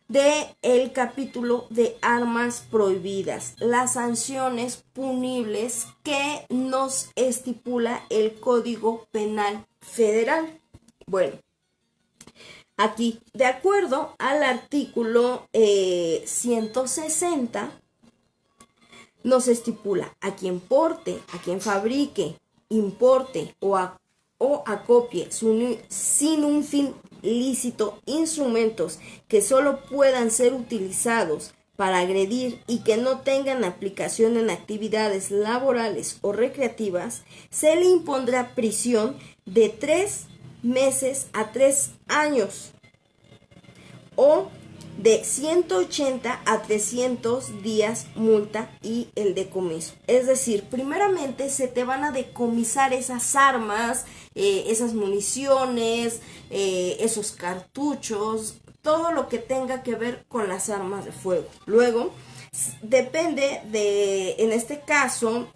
de el capítulo de armas prohibidas, las sanciones punibles que nos estipula el Código Penal Federal. Bueno, aquí, de acuerdo al artículo 160, nos estipula a quien porte, a quien fabrique, importe o acopie sin un fin lícito instrumentos que solo puedan ser utilizados para agredir y que no tengan aplicación en actividades laborales o recreativas, se le impondrá prisión de 3 meses a 3 años o de 180 a 300 días multa y el decomiso. Es decir, primeramente se te van a decomisar esas armas, esas municiones, esos cartuchos, todo lo que tenga que ver con las armas de fuego. Luego, depende en este caso,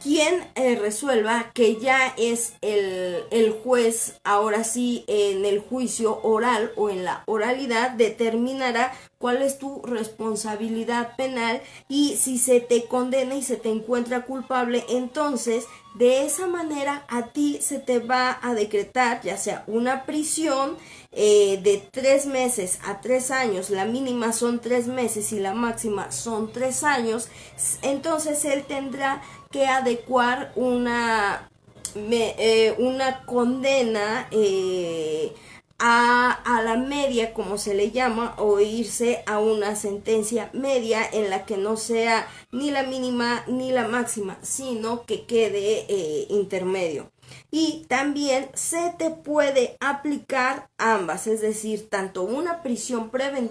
quien resuelva, que ya es el juez, ahora sí, en el juicio oral o en la oralidad, determinará cuál es tu responsabilidad penal y si se te condena y se te encuentra culpable, entonces de esa manera a ti se te va a decretar ya sea una prisión de 3 meses a 3 años, la mínima son 3 meses y la máxima son 3 años, entonces él tendrá que adecuar una condena a la media, como se le llama, o irse a una sentencia media en la que no sea ni la mínima ni la máxima, sino que quede intermedio. Y también se te puede aplicar ambas, es decir, tanto una prisión de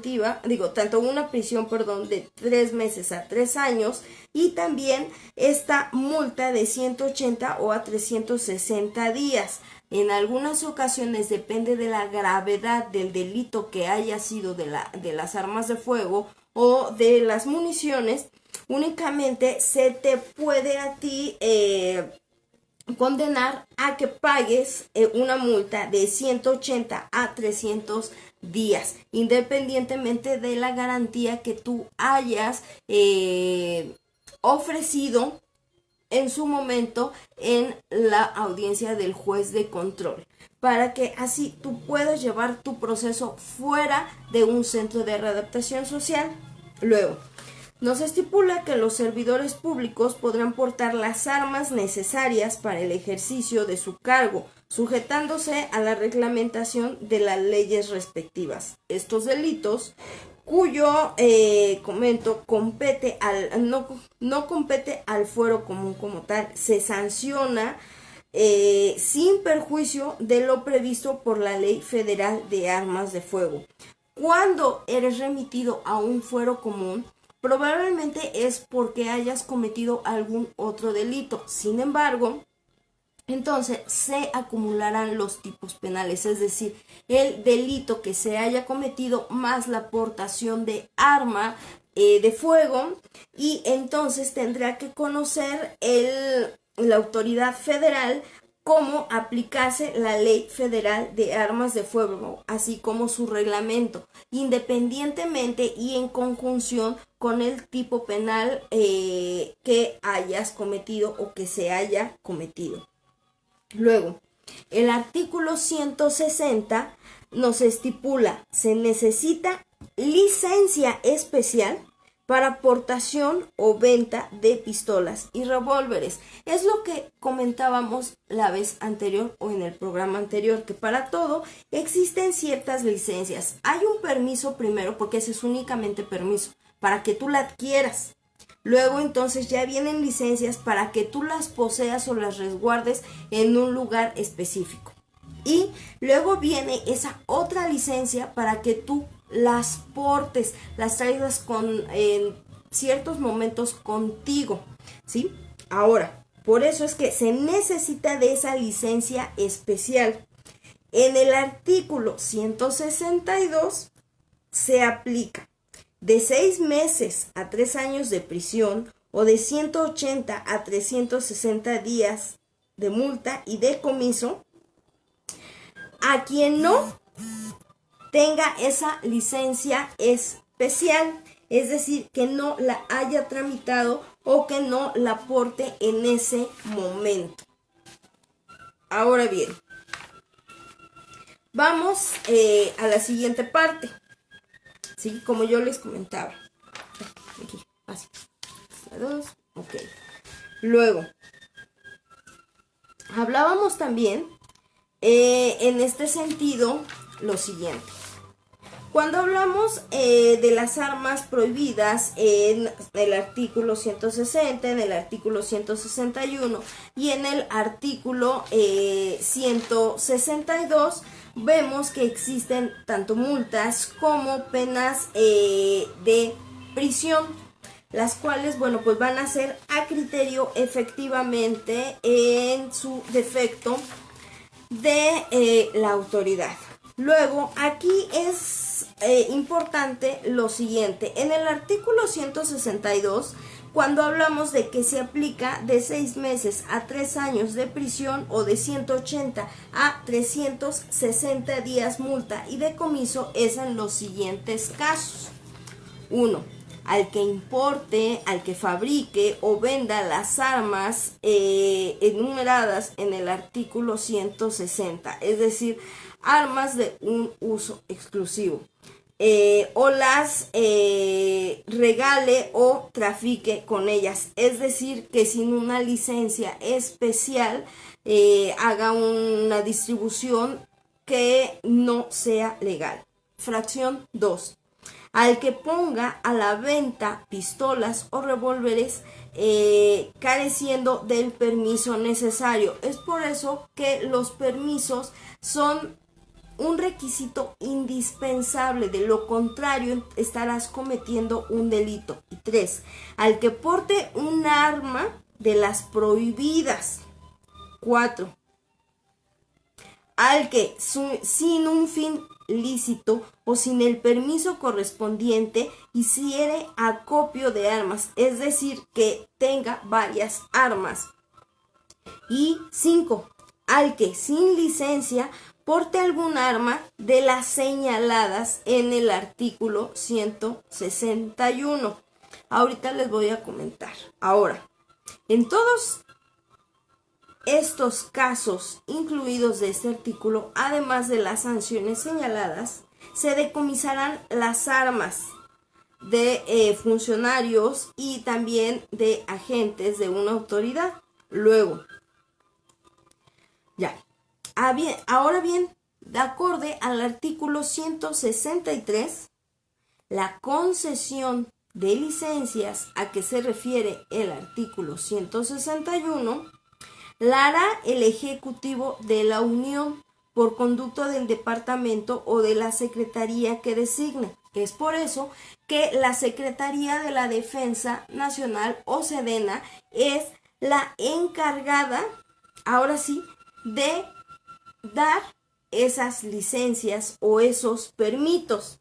3 meses a 3 años y también esta multa de 180 o a 360 días. En algunas ocasiones, depende de la gravedad del delito que haya sido de las armas de fuego o de las municiones, únicamente se te puede a ti condenar a que pagues una multa de 180 a 300 días, independientemente de la garantía que tú hayas ofrecido en su momento en la audiencia del juez de control, para que así tú puedas llevar tu proceso fuera de un centro de readaptación social. Luego, nos estipula que los servidores públicos podrán portar las armas necesarias para el ejercicio de su cargo, sujetándose a la reglamentación de las leyes respectivas. Estos delitos cuyo, compete no compete al fuero común como tal, se sanciona sin perjuicio de lo previsto por la Ley Federal de Armas de Fuego. Cuando eres remitido a un fuero común, probablemente es porque hayas cometido algún otro delito. Sin embargo, entonces se acumularán los tipos penales, es decir, el delito que se haya cometido más la portación de arma de fuego, y entonces tendrá que conocer la autoridad federal cómo aplicarse la Ley Federal de Armas de Fuego, así como su reglamento, independientemente y en conjunción con el tipo penal que hayas cometido o que se haya cometido. Luego, el artículo 160 nos estipula: se necesita licencia especial para portación o venta de pistolas y revólveres. Es lo que comentábamos la vez anterior o en el programa anterior, que para todo existen ciertas licencias. Hay un permiso primero, porque ese es únicamente permiso, para que tú la adquieras. Luego entonces ya vienen licencias para que tú las poseas o las resguardes en un lugar específico. Y luego viene esa otra licencia para que tú las portes, las traigas en ciertos momentos contigo, ¿sí? Ahora, por eso es que se necesita de esa licencia especial. En el artículo 162 se aplica de 6 meses a 3 años de prisión o de 180 a 360 días de multa y decomiso a quien no tenga esa licencia especial, es decir, que no la haya tramitado o que no la porte en ese momento. Ahora bien, vamos a la siguiente parte. ¿Sí? Como yo les comentaba. Aquí, así. 2, ok. Luego, hablábamos también en este sentido lo siguiente. Cuando hablamos de las armas prohibidas en el artículo 160, en el artículo 161 y en el artículo 162, vemos que existen tanto multas como penas de prisión, las cuales, bueno, pues van a ser a criterio efectivamente en su defecto de la autoridad. Luego, aquí es importante lo siguiente. En el artículo 162, cuando hablamos de que se aplica de 6 meses a 3 años de prisión o de 180 a 360 días multa y decomiso, es en los siguientes casos. 1. Al que importe, al que fabrique o venda las armas enumeradas en el artículo 160, es decir, armas de un uso exclusivo, o las regale o trafique con ellas, es decir, que sin una licencia especial haga una distribución que no sea legal. Fracción 2. Al que ponga a la venta pistolas o revólveres careciendo del permiso necesario. Es por eso que los permisos son un requisito indispensable, de lo contrario estarás cometiendo un delito. Y 3. Al que porte un arma de las prohibidas. 4. Al que sin un fin lícito o sin el permiso correspondiente hiciere acopio de armas, es decir, que tenga varias armas. Y 5. Al que sin licencia porte algún arma de las señaladas en el artículo 161. Ahorita les voy a comentar. Ahora, en todos estos casos incluidos de este artículo, además de las sanciones señaladas, se decomisarán las armas de funcionarios y también de agentes de una autoridad. Luego, ya. Ahora bien, de acorde al artículo 163, La concesión de licencias a que se refiere el artículo 161 la hará el Ejecutivo de la Unión por conducto del departamento o de la secretaría que designe. Es por eso que la Secretaría de la Defensa Nacional o Sedena es la encargada, ahora sí, de dar esas licencias o esos permisos,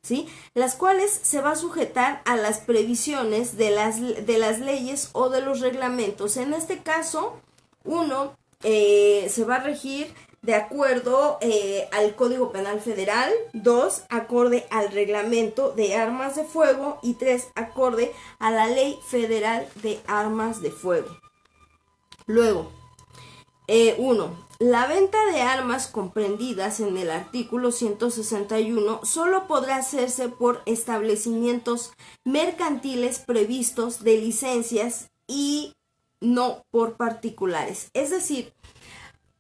¿sí? Las cuales se va a sujetar a las previsiones de las leyes o de los reglamentos. En este caso, uno se va a regir de acuerdo al Código Penal Federal, 2, acorde al Reglamento de Armas de Fuego y 3, acorde a la Ley Federal de Armas de Fuego. Luego, 1. La venta de armas comprendidas en el artículo 161 solo podrá hacerse por establecimientos mercantiles previstos de licencias y no por particulares. Es decir,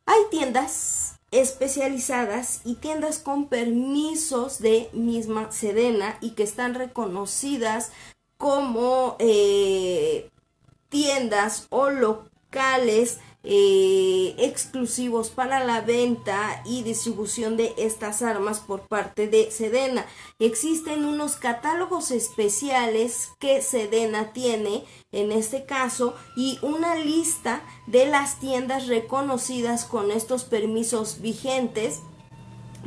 hay tiendas especializadas y tiendas con permisos de misma Sedena y que están reconocidas como tiendas o locales exclusivos para la venta y distribución de estas armas por parte de Sedena. Existen unos catálogos especiales que Sedena tiene en este caso y una lista de las tiendas reconocidas con estos permisos vigentes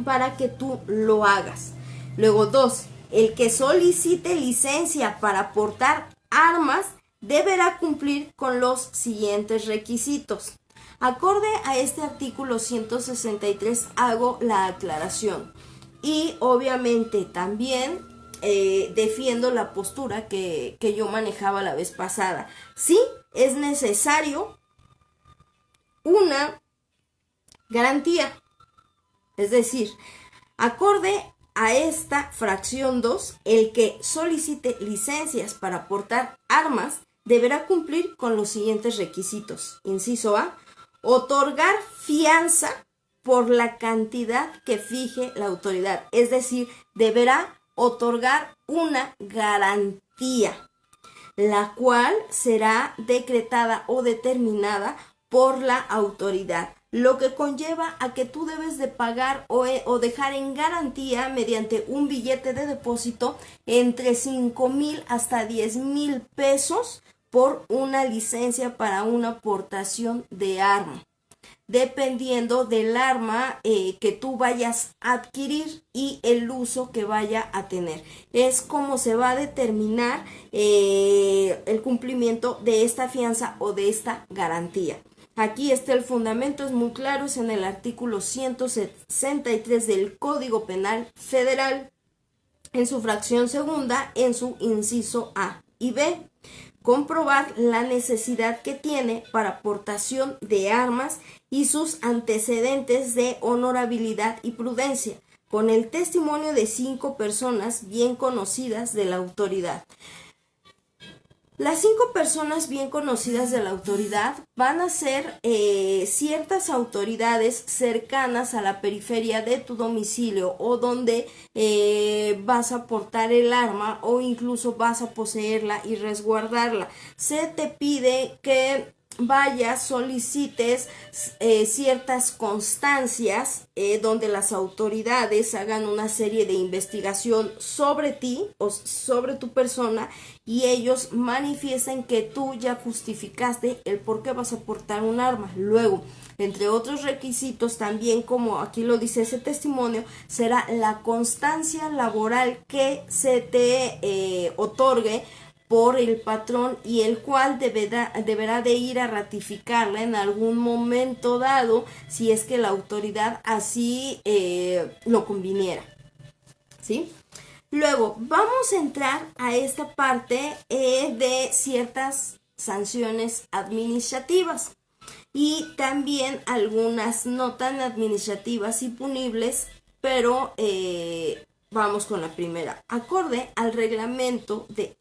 para que tú lo hagas. Luego 2. El que solicite licencia para portar armas deberá cumplir con los siguientes requisitos. Acorde a este artículo 163 hago la aclaración y obviamente también defiendo la postura que yo manejaba la vez pasada. Sí, es necesario una garantía, es decir, acorde a esta fracción 2, el que solicite licencias para portar armas deberá cumplir con los siguientes requisitos. Inciso A, otorgar fianza por la cantidad que fije la autoridad. Es decir, deberá otorgar una garantía, la cual será decretada o determinada por la autoridad, lo que conlleva a que tú debes de pagar o dejar en garantía mediante un billete de depósito entre 5,000 hasta 10,000 pesos por una licencia para una portación de arma, dependiendo del arma que tú vayas a adquirir y el uso que vaya a tener. Es como se va a determinar el cumplimiento de esta fianza o de esta garantía. Aquí está el fundamento, es muy claro, es en el artículo 163 del Código Penal Federal, en su fracción segunda, en su inciso A y B. Comprobar la necesidad que tiene para portación de armas y sus antecedentes de honorabilidad y prudencia, con el testimonio de 5 personas bien conocidas de la autoridad. Las 5 personas bien conocidas de la autoridad van a ser ciertas autoridades cercanas a la periferia de tu domicilio o donde vas a portar el arma o incluso vas a poseerla y resguardarla. Se te pide que vayas, solicites ciertas constancias donde las autoridades hagan una serie de investigación sobre ti o sobre tu persona y ellos manifiesten que tú ya justificaste el por qué vas a portar un arma. Luego, entre otros requisitos también, como aquí lo dice ese testimonio, será la constancia laboral que se te otorgue por el patrón y el cual deberá de ir a ratificarla en algún momento dado si es que la autoridad así lo conviniera, ¿sí? Luego vamos a entrar a esta parte de ciertas sanciones administrativas y también algunas no tan administrativas y punibles, pero vamos con la primera. Acorde al reglamento de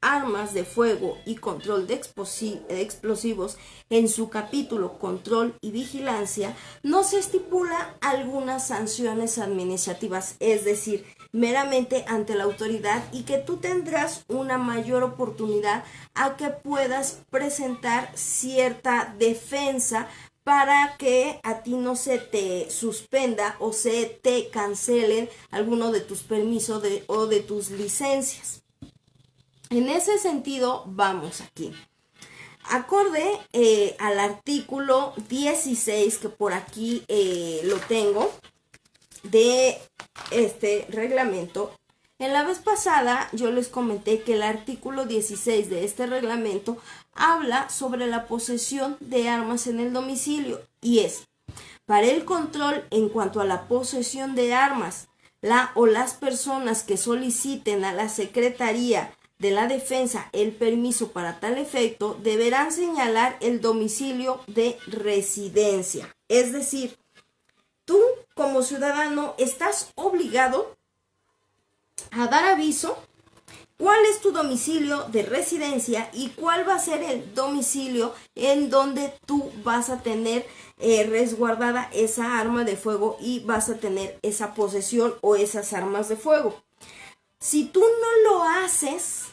armas de fuego y control de explosivos, en su capítulo Control y Vigilancia, no se estipula algunas sanciones administrativas, es decir, meramente ante la autoridad y que tú tendrás una mayor oportunidad a que puedas presentar cierta defensa para que a ti no se te suspenda o se te cancelen alguno de tus permisos o de tus licencias. En ese sentido, vamos aquí. Acorde al artículo 16, que por aquí lo tengo, de este reglamento. En la vez pasada yo les comenté que el artículo 16 de este reglamento habla sobre la posesión de armas en el domicilio y es: para el control en cuanto a la posesión de armas, la o las personas que soliciten a la Secretaría de la Defensa el permiso para tal efecto deberán señalar el domicilio de residencia. Es decir, tú como ciudadano estás obligado a dar aviso cuál es tu domicilio de residencia y cuál va a ser el domicilio en donde tú vas a tener resguardada esa arma de fuego y vas a tener esa posesión o esas armas de fuego. Si tú no lo haces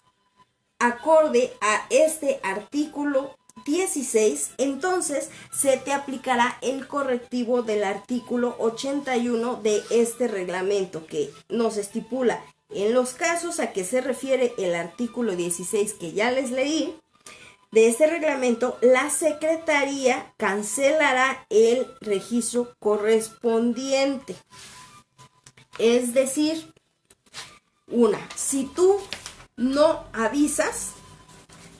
acorde a este artículo 16, entonces se te aplicará el correctivo del artículo 81 de este reglamento, que nos estipula en los casos a que se refiere el artículo 16 que ya les leí de este reglamento. La Secretaría cancelará el registro correspondiente. Es decir, si tú no avisas,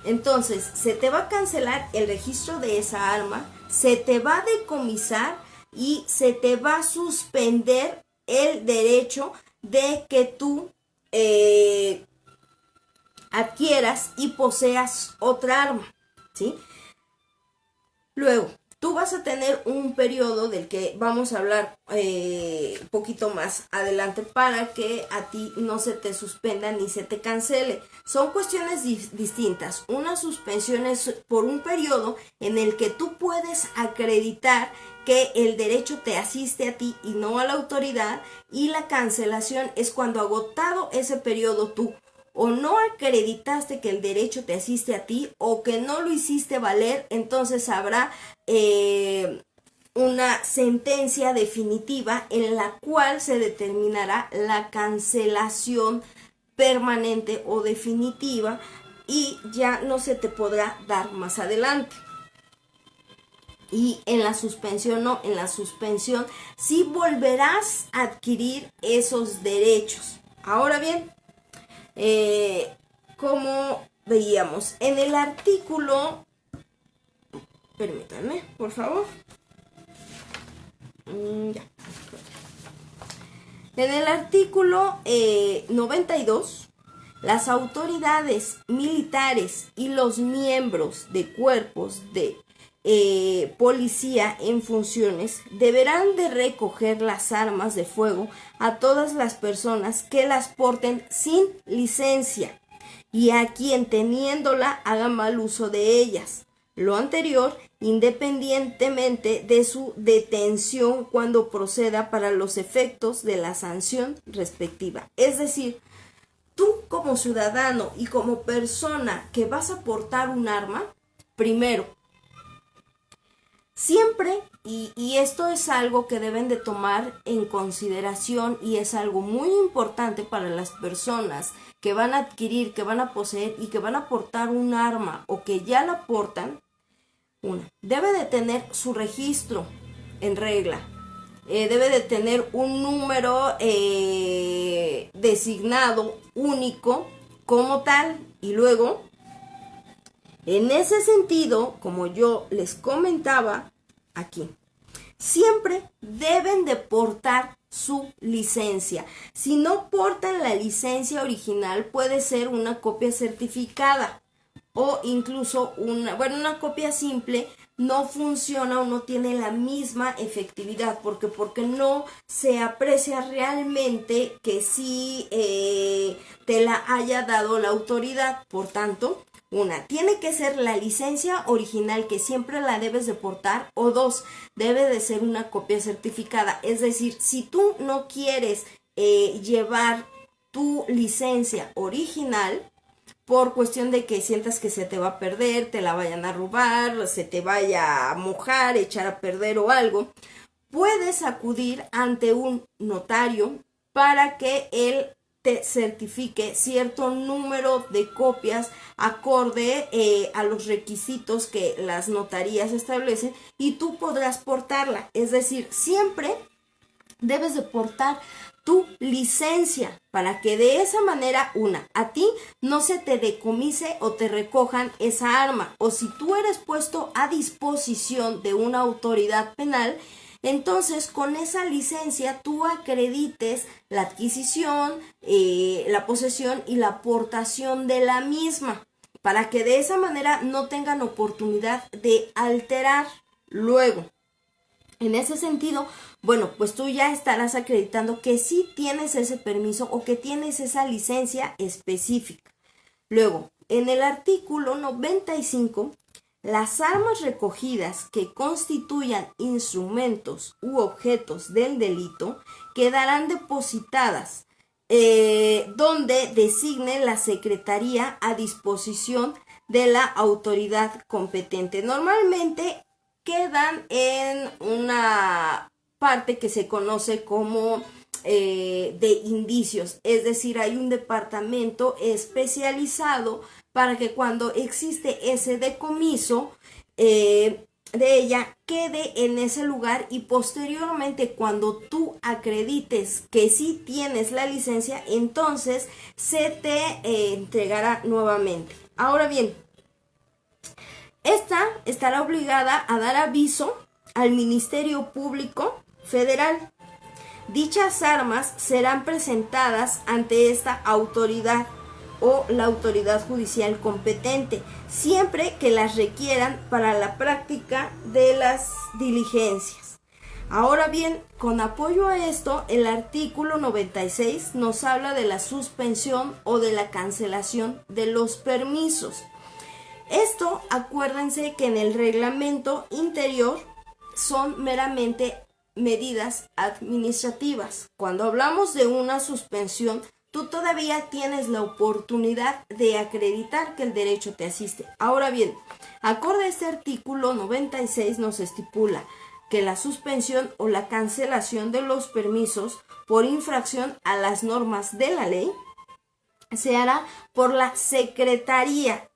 entonces se te va a cancelar el registro de esa arma, se te va a decomisar y se te va a suspender el derecho de que tú adquieras y poseas otra arma, ¿sí? Luego, tú vas a tener un periodo del que vamos a hablar un poquito más adelante para que a ti no se te suspenda ni se te cancele. Son cuestiones distintas. Una suspensión es por un periodo en el que tú puedes acreditar que el derecho te asiste a ti y no a la autoridad, y la cancelación es cuando, agotado ese periodo, tú o no acreditaste que el derecho te asiste a ti o que no lo hiciste valer, entonces habrá una sentencia definitiva en la cual se determinará la cancelación permanente o definitiva y ya no se te podrá dar más adelante. Y en la suspensión no, en la suspensión sí volverás a adquirir esos derechos. Ahora bien, como veíamos en el artículo, permítanme por favor, ya. En el artículo 92, las autoridades militares y los miembros de cuerpos de policía en funciones deberán de recoger las armas de fuego a todas las personas que las porten sin licencia y a quien teniéndola haga mal uso de ellas. Lo anterior, independientemente de su detención cuando proceda para los efectos de la sanción respectiva. Es decir, tú como ciudadano y como persona que vas a portar un arma, primero, siempre, y esto es algo que deben de tomar en consideración y es algo muy importante para las personas que van a adquirir, que van a poseer y que van a portar un arma o que ya la portan, debe de tener su registro en regla, debe de tener un número designado único como tal, y luego, en ese sentido, como yo les comentaba aquí, siempre deben de portar su licencia. Si no portan la licencia original, puede ser una copia certificada o incluso una copia simple no funciona o no tiene la misma efectividad. Porque no se aprecia realmente que sí te la haya dado la autoridad. Por tanto, tiene que ser la licencia original, que siempre la debes de portar, o dos, debe de ser una copia certificada. Es decir, si tú no quieres llevar tu licencia original por cuestión de que sientas que se te va a perder, te la vayan a robar, se te vaya a mojar, echar a perder o algo, puedes acudir ante un notario para que él te certifique cierto número de copias acorde a los requisitos que las notarías establecen y tú podrás portarla. Es decir, siempre debes de portar tu licencia para que de esa manera, a ti no se te decomise o te recojan esa arma, o si tú eres puesto a disposición de una autoridad penal, entonces con esa licencia tú acredites la adquisición, la posesión y la aportación de la misma, para que de esa manera no tengan oportunidad de alterar luego. En ese sentido, bueno, pues tú ya estarás acreditando que sí tienes ese permiso o que tienes esa licencia específica. Luego, en el artículo 95, las armas recogidas que constituyan instrumentos u objetos del delito quedarán depositadas donde designe la Secretaría a disposición de la autoridad competente. Normalmente quedan en una parte que se conoce como de indicios, es decir, hay un departamento especializado para que cuando existe ese decomiso de ella quede en ese lugar y posteriormente cuando tú acredites que sí tienes la licencia, entonces se te entregará nuevamente. Ahora bien, esta estará obligada a dar aviso al Ministerio Público Federal. Dichas armas serán presentadas ante esta autoridad o la autoridad judicial competente, siempre que las requieran para la práctica de las diligencias. Ahora bien, con apoyo a esto, el artículo 96 nos habla de la suspensión o de la cancelación de los permisos. Esto, acuérdense que en el reglamento interior son meramente medidas administrativas. Cuando hablamos de una suspensión, tú todavía tienes la oportunidad de acreditar que el derecho te asiste. Ahora bien, acorde a este artículo 96 nos estipula que la suspensión o la cancelación de los permisos por infracción a las normas de la ley se hará por la Secretaría,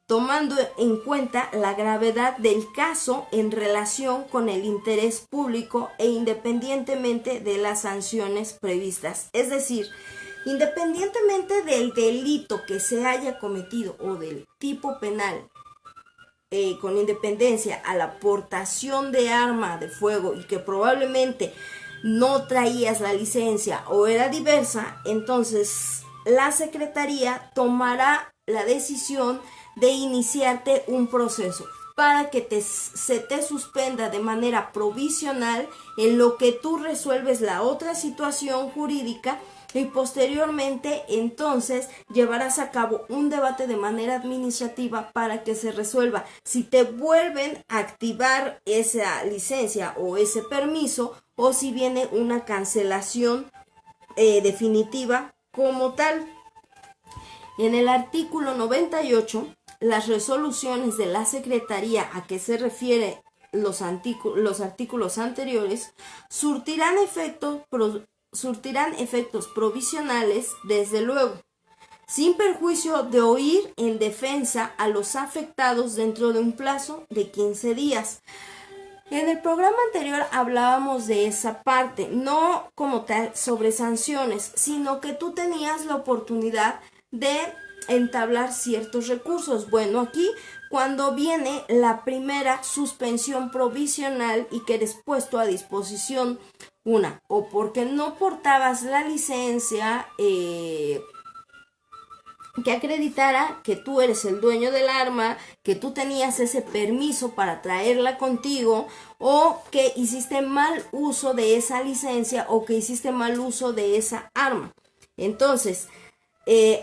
tomando en cuenta la gravedad del caso en relación con el interés público e independientemente de las sanciones previstas. Es decir, independientemente del delito que se haya cometido o del tipo penal, con independencia a la portación de arma de fuego y que probablemente no traías la licencia o era diversa, entonces la Secretaría tomará la decisión de iniciarte un proceso para que se te suspenda de manera provisional en lo que tú resuelves la otra situación jurídica y posteriormente entonces llevarás a cabo un debate de manera administrativa para que se resuelva si te vuelven a activar esa licencia o ese permiso o si viene una cancelación definitiva como tal. En el artículo 98, las resoluciones de la Secretaría a que se refiere los artículos anteriores surtirán efectos provisionales, desde luego, sin perjuicio de oír en defensa a los afectados dentro de un plazo de 15 días. En el programa anterior hablábamos de esa parte, no como tal sobre sanciones, sino que tú tenías la oportunidad de entablar ciertos recursos. Bueno, aquí cuando viene la primera suspensión provisional y que eres puesto a disposición, o porque no portabas la licencia que acreditara que tú eres el dueño del arma, que tú tenías ese permiso para traerla contigo, o que hiciste mal uso de esa licencia o que hiciste mal uso de esa arma. Entonces,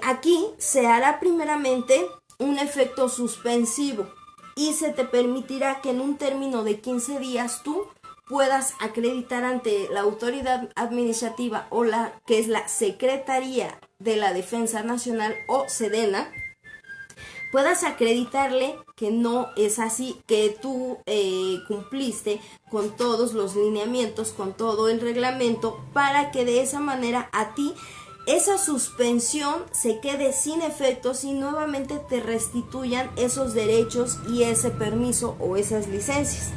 aquí se hará primeramente un efecto suspensivo y se te permitirá que en un término de 15 días tú puedas acreditar ante la autoridad administrativa o la que es la Secretaría de la Defensa Nacional o Sedena, puedas acreditarle que no es así, que tú cumpliste con todos los lineamientos, con todo el reglamento, para que de esa manera a ti esa suspensión se quede sin efectos y nuevamente te restituyan esos derechos y ese permiso o esas licencias,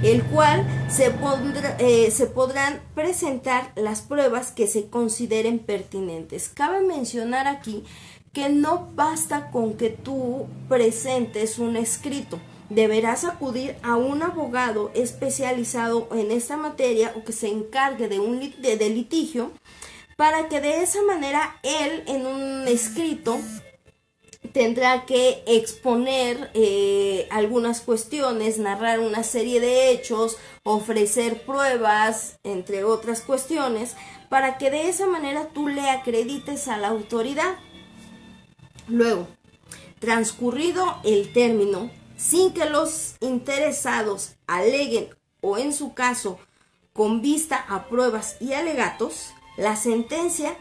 el cual se podrán presentar las pruebas que se consideren pertinentes. Cabe mencionar aquí que no basta con que tú presentes un escrito. Deberás acudir a un abogado especializado en esta materia o que se encargue de litigio, para que de esa manera él en un escrito tendrá que exponer algunas cuestiones, narrar una serie de hechos, ofrecer pruebas, entre otras cuestiones, para que de esa manera tú le acredites a la autoridad. Luego, transcurrido el término, sin que los interesados aleguen o en su caso con vista a pruebas y alegatos, la Secretaría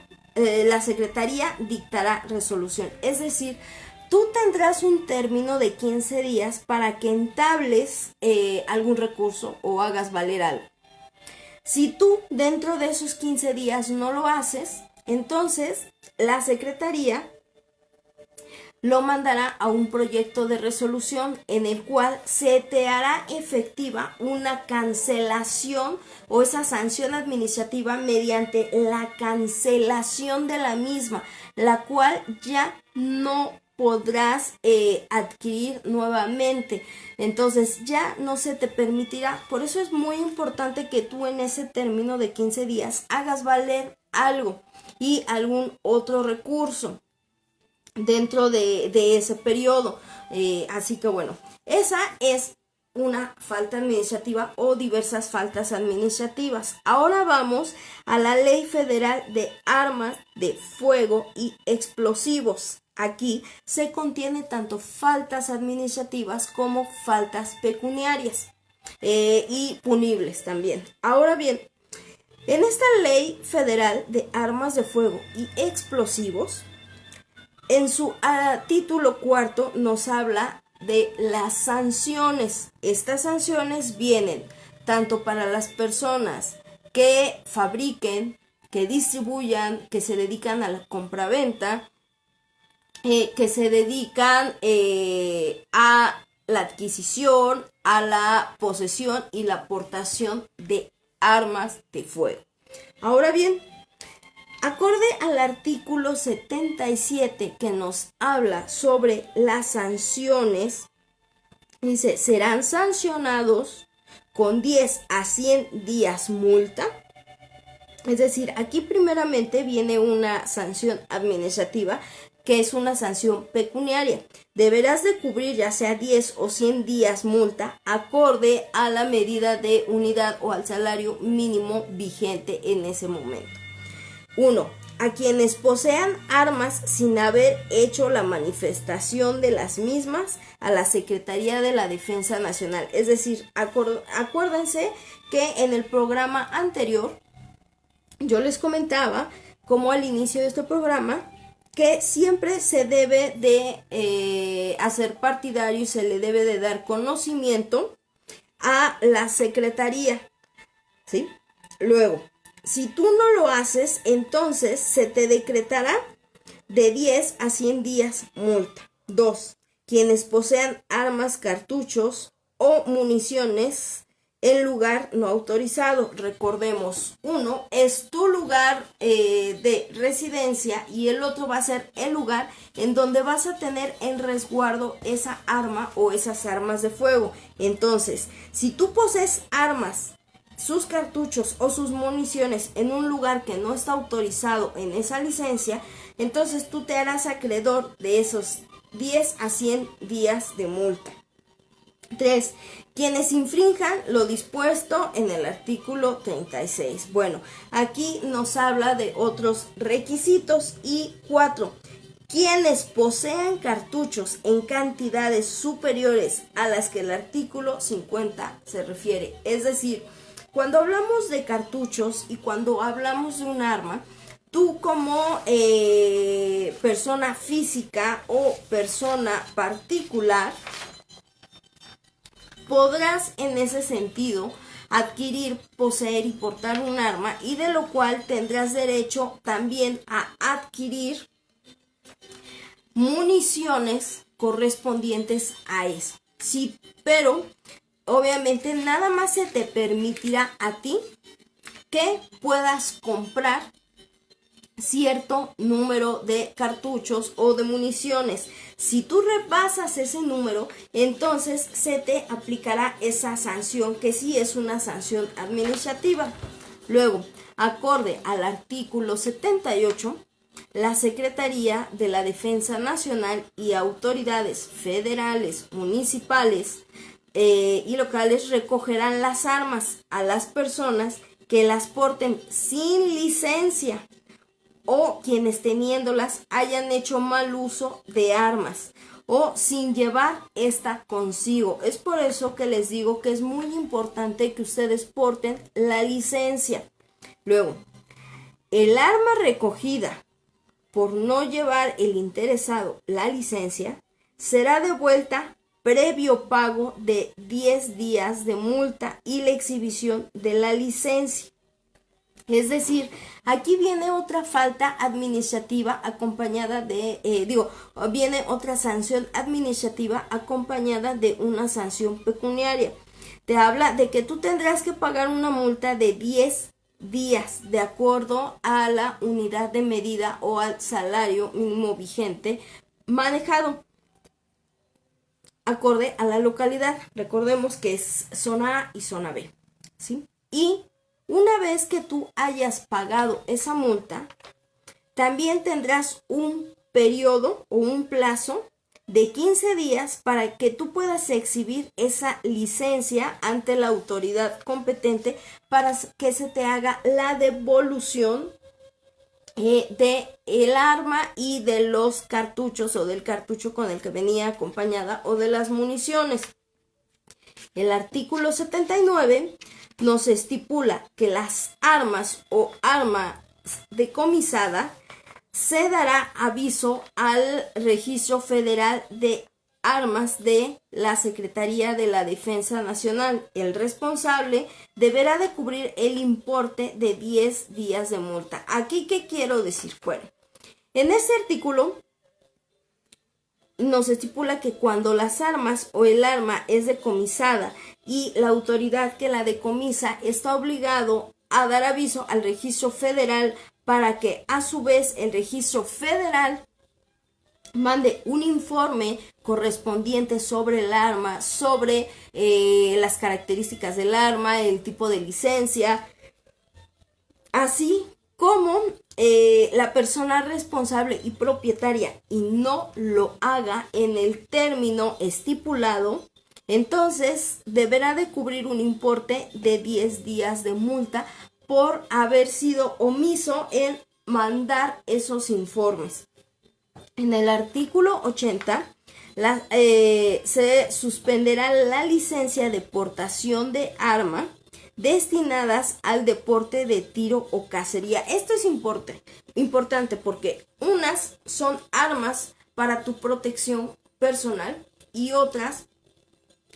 dictará resolución. Es decir, tú tendrás un término de 15 días para que entables algún recurso o hagas valer algo. Si tú dentro de esos 15 días no lo haces, entonces la Secretaría lo mandará a un proyecto de resolución en el cual se te hará efectiva una cancelación o esa sanción administrativa mediante la cancelación de la misma, la cual ya no podrás adquirir nuevamente. Entonces ya no se te permitirá. Por eso es muy importante que tú en ese término de 15 días hagas valer algo y algún otro recurso dentro de ese periodo. Así que bueno, esa es una falta administrativa o diversas faltas administrativas. Ahora vamos a la Ley Federal de Armas de Fuego y Explosivos. Aquí se contiene tanto faltas administrativas como faltas pecuniarias y punibles también. Ahora bien, en esta Ley Federal de Armas de Fuego y Explosivos, en su título cuarto nos habla de las sanciones. Estas sanciones vienen tanto para las personas que fabriquen, que distribuyan, que se dedican a la compraventa, que se dedican a la adquisición, a la posesión y la aportación de armas de fuego. Ahora bien, acorde al artículo 77 que nos habla sobre las sanciones, dice, serán sancionados con 10 a 100 días multa. Es decir, aquí primeramente viene una sanción administrativa, que es una sanción pecuniaria. Deberás de cubrir ya sea 10 o 100 días multa acorde a la medida de unidad o al salario mínimo vigente en ese momento. 1. A quienes posean armas sin haber hecho la manifestación de las mismas a la Secretaría de la Defensa Nacional. Es decir, acuérdense que en el programa anterior yo les comentaba, como al inicio de este programa, que siempre se debe de hacer partidario y se le debe de dar conocimiento a la Secretaría, ¿sí? Luego, si tú no lo haces, entonces se te decretará de 10 a 100 días multa. 2. Quienes posean armas, cartuchos o municiones en lugar no autorizado. Recordemos, uno es tu lugar de residencia y el otro va a ser el lugar en donde vas a tener en resguardo esa arma o esas armas de fuego. Entonces, si tú posees armas, sus cartuchos o sus municiones en un lugar que no está autorizado en esa licencia, entonces tú te harás acreedor de esos 10 a 100 días de multa. 3. Quienes infrinjan lo dispuesto en el artículo 36. Bueno, aquí nos habla de otros requisitos. Y 4. Quienes posean cartuchos en cantidades superiores a las que el artículo 50 se refiere. Es decir, cuando hablamos de cartuchos y cuando hablamos de un arma, tú como persona física o persona particular podrás en ese sentido adquirir, poseer y portar un arma, y de lo cual tendrás derecho también a adquirir municiones correspondientes a eso. Sí, pero obviamente nada más se te permitirá a ti que puedas comprar cierto número de cartuchos o de municiones. Si tú rebasas ese número, entonces se te aplicará esa sanción, que sí es una sanción administrativa. Luego, acorde al artículo 78, la Secretaría de la Defensa Nacional y autoridades federales, municipales y locales recogerán las armas a las personas que las porten sin licencia o quienes teniéndolas hayan hecho mal uso de armas o sin llevar esta consigo. Es por eso que les digo que es muy importante que ustedes porten la licencia. Luego, el arma recogida por no llevar el interesado la licencia será devuelta previo pago de 10 días de multa y la exhibición de la licencia. Es decir, aquí viene otra falta administrativa acompañada de, viene otra sanción administrativa acompañada de una sanción pecuniaria. Te habla de que tú tendrás que pagar una multa de 10 días de acuerdo a la unidad de medida o al salario mínimo vigente manejado acorde a la localidad. Recordemos que es zona A y zona B, ¿sí? Y una vez que tú hayas pagado esa multa, también tendrás un periodo o un plazo de 15 días para que tú puedas exhibir esa licencia ante la autoridad competente para que se te haga la devolución de el arma y de los cartuchos o del cartucho con el que venía acompañada o de las municiones. El artículo 79 nos estipula que las armas o armas decomisada se dará aviso al Registro Federal de Armas de la Secretaría de la Defensa Nacional. El responsable deberá de cubrir el importe de 10 días de multa. ¿Aquí qué quiero decir? Bueno, en este artículo nos estipula que cuando las armas o el arma es decomisada y la autoridad que la decomisa está obligado a dar aviso al Registro Federal para que a su vez el Registro Federal mande un informe correspondiente sobre el arma, sobre las características del arma, el tipo de licencia, así como la persona responsable y propietaria y no lo haga en el término estipulado, entonces deberá de cubrir un importe de 10 días de multa por haber sido omiso en mandar esos informes. En el artículo 80 se suspenderá la licencia de portación de arma destinadas al deporte de tiro o cacería. Esto es importante porque unas son armas para tu protección personal y otras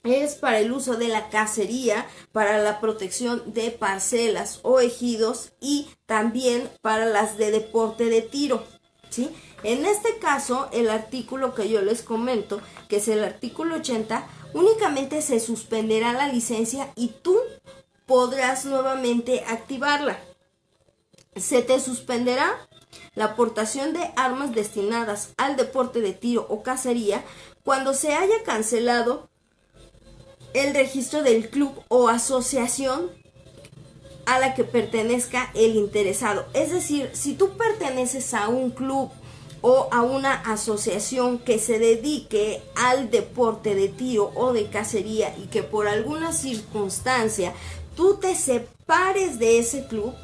es para el uso de la cacería, para la protección de parcelas o ejidos y también para las de deporte de tiro, ¿sí? En este caso, el artículo que yo les comento, que es el artículo 80, únicamente se suspenderá la licencia y tú podrás nuevamente activarla. Se te suspenderá la aportación de armas destinadas al deporte de tiro o cacería cuando se haya cancelado el registro del club o asociación a la que pertenezca el interesado. Es decir, si tú perteneces a un club o a una asociación que se dedique al deporte de tiro o de cacería y que por alguna circunstancia tú te separes de ese club,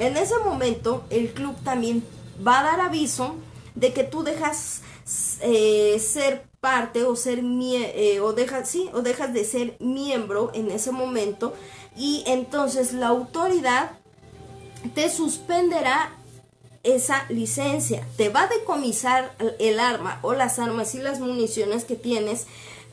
en ese momento el club también va a dar aviso de que tú dejas ser parte o ser o dejas de ser miembro en ese momento, y entonces la autoridad te suspenderá esa licencia, te va a decomisar el arma o las armas y las municiones que tienes,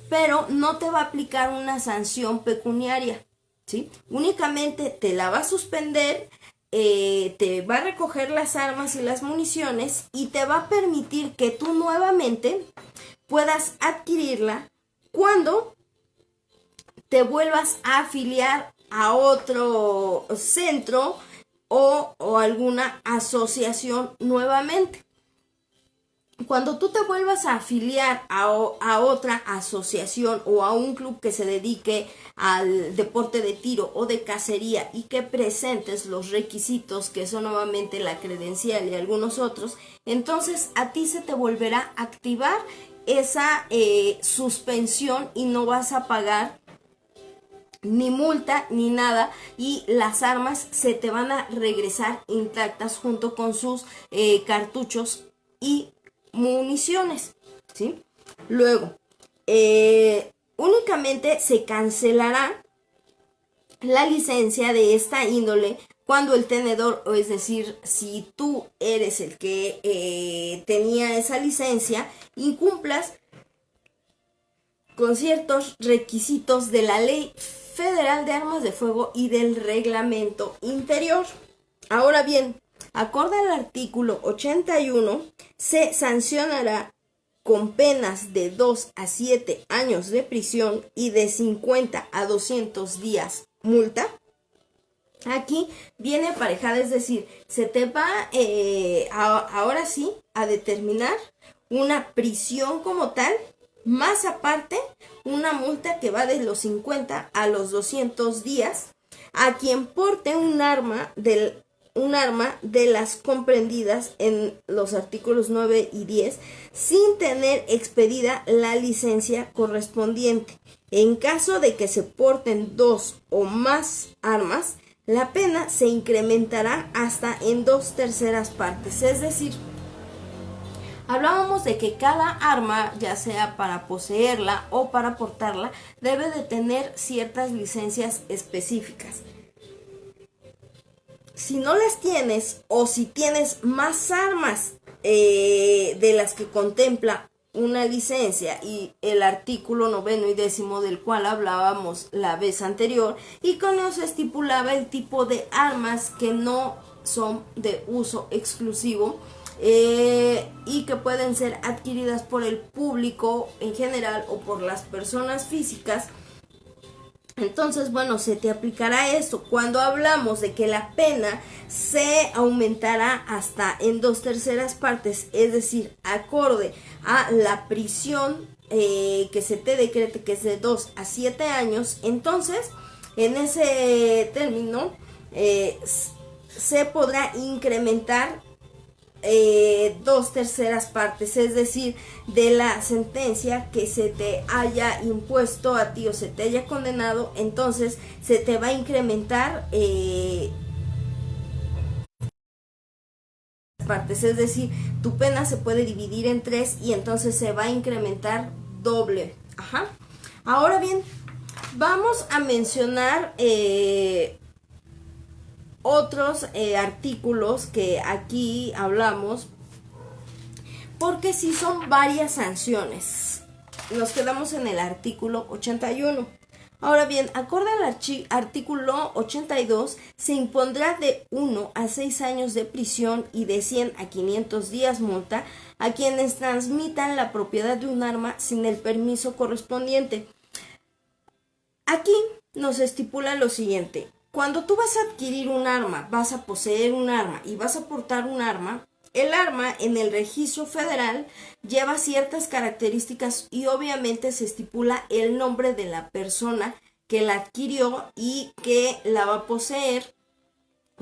pero no te va a aplicar una sanción pecuniaria, ¿sí? Únicamente te la va a suspender, te va a recoger las armas y las municiones y te va a permitir que tú nuevamente puedas adquirirla cuando te vuelvas a afiliar a otro centro o alguna asociación nuevamente. Cuando tú te vuelvas a afiliar a otra asociación o a un club que se dedique al deporte de tiro o de cacería y que presentes los requisitos que son nuevamente la credencial y algunos otros, entonces a ti se te volverá a activar esa suspensión y no vas a pagar ni multa ni nada, y las armas se te van a regresar intactas junto con sus cartuchos y municiones, ¿sí? Luego, únicamente se cancelará la licencia de esta índole cuando el tenedor, es decir, si tú eres el que tenía esa licencia, incumplas con ciertos requisitos de la Ley Federal de Armas de Fuego y del Reglamento Interior. Ahora bien, acorde al artículo 81, se sancionará con penas de 2 a 7 años de prisión y de 50 a 200 días multa. Aquí viene aparejada, es decir, se te va ahora sí a determinar una prisión como tal, más aparte una multa que va de los 50 a los 200 días a quien porte un arma de las comprendidas en los artículos 9 y 10 sin tener expedida la licencia correspondiente. En caso de que se porten 2 o más armas, la pena se incrementará hasta en 2/3 partes, es decir, hablábamos de que cada arma, ya sea para poseerla o para portarla, debe de tener ciertas licencias específicas. Si no las tienes o si tienes más armas de las que contempla una licencia y el artículo 9 y 10 del cual hablábamos la vez anterior, y con eso se estipulaba el tipo de armas que no son de uso exclusivo, y que pueden ser adquiridas por el público en general o por las personas físicas. Entonces, bueno, se te aplicará esto. Cuando hablamos de que la pena se aumentará hasta en 2/3 partes, es decir, acorde a la prisión que se te decrete, que es de 2 a 7 años, entonces, en ese término, se podrá incrementar 2/3 partes, es decir, de la sentencia que se te haya impuesto a ti o se te haya condenado, entonces se te va a incrementar partes, es decir, tu pena se puede dividir en 3 y entonces se va a incrementar doble. Ajá. Ahora bien, vamos a mencionar otros artículos que aquí hablamos, porque sí son varias sanciones. Nos quedamos en el artículo 81. Ahora bien, acorde al artículo 82, se impondrá de 1 a 6 años de prisión y de 100 a 500 días multa a quienes transmitan la propiedad de un arma sin el permiso correspondiente. Aquí nos estipula lo siguiente: cuando tú vas a adquirir un arma, vas a poseer un arma y vas a portar un arma, el arma en el registro federal lleva ciertas características y obviamente se estipula el nombre de la persona que la adquirió y que la va a poseer,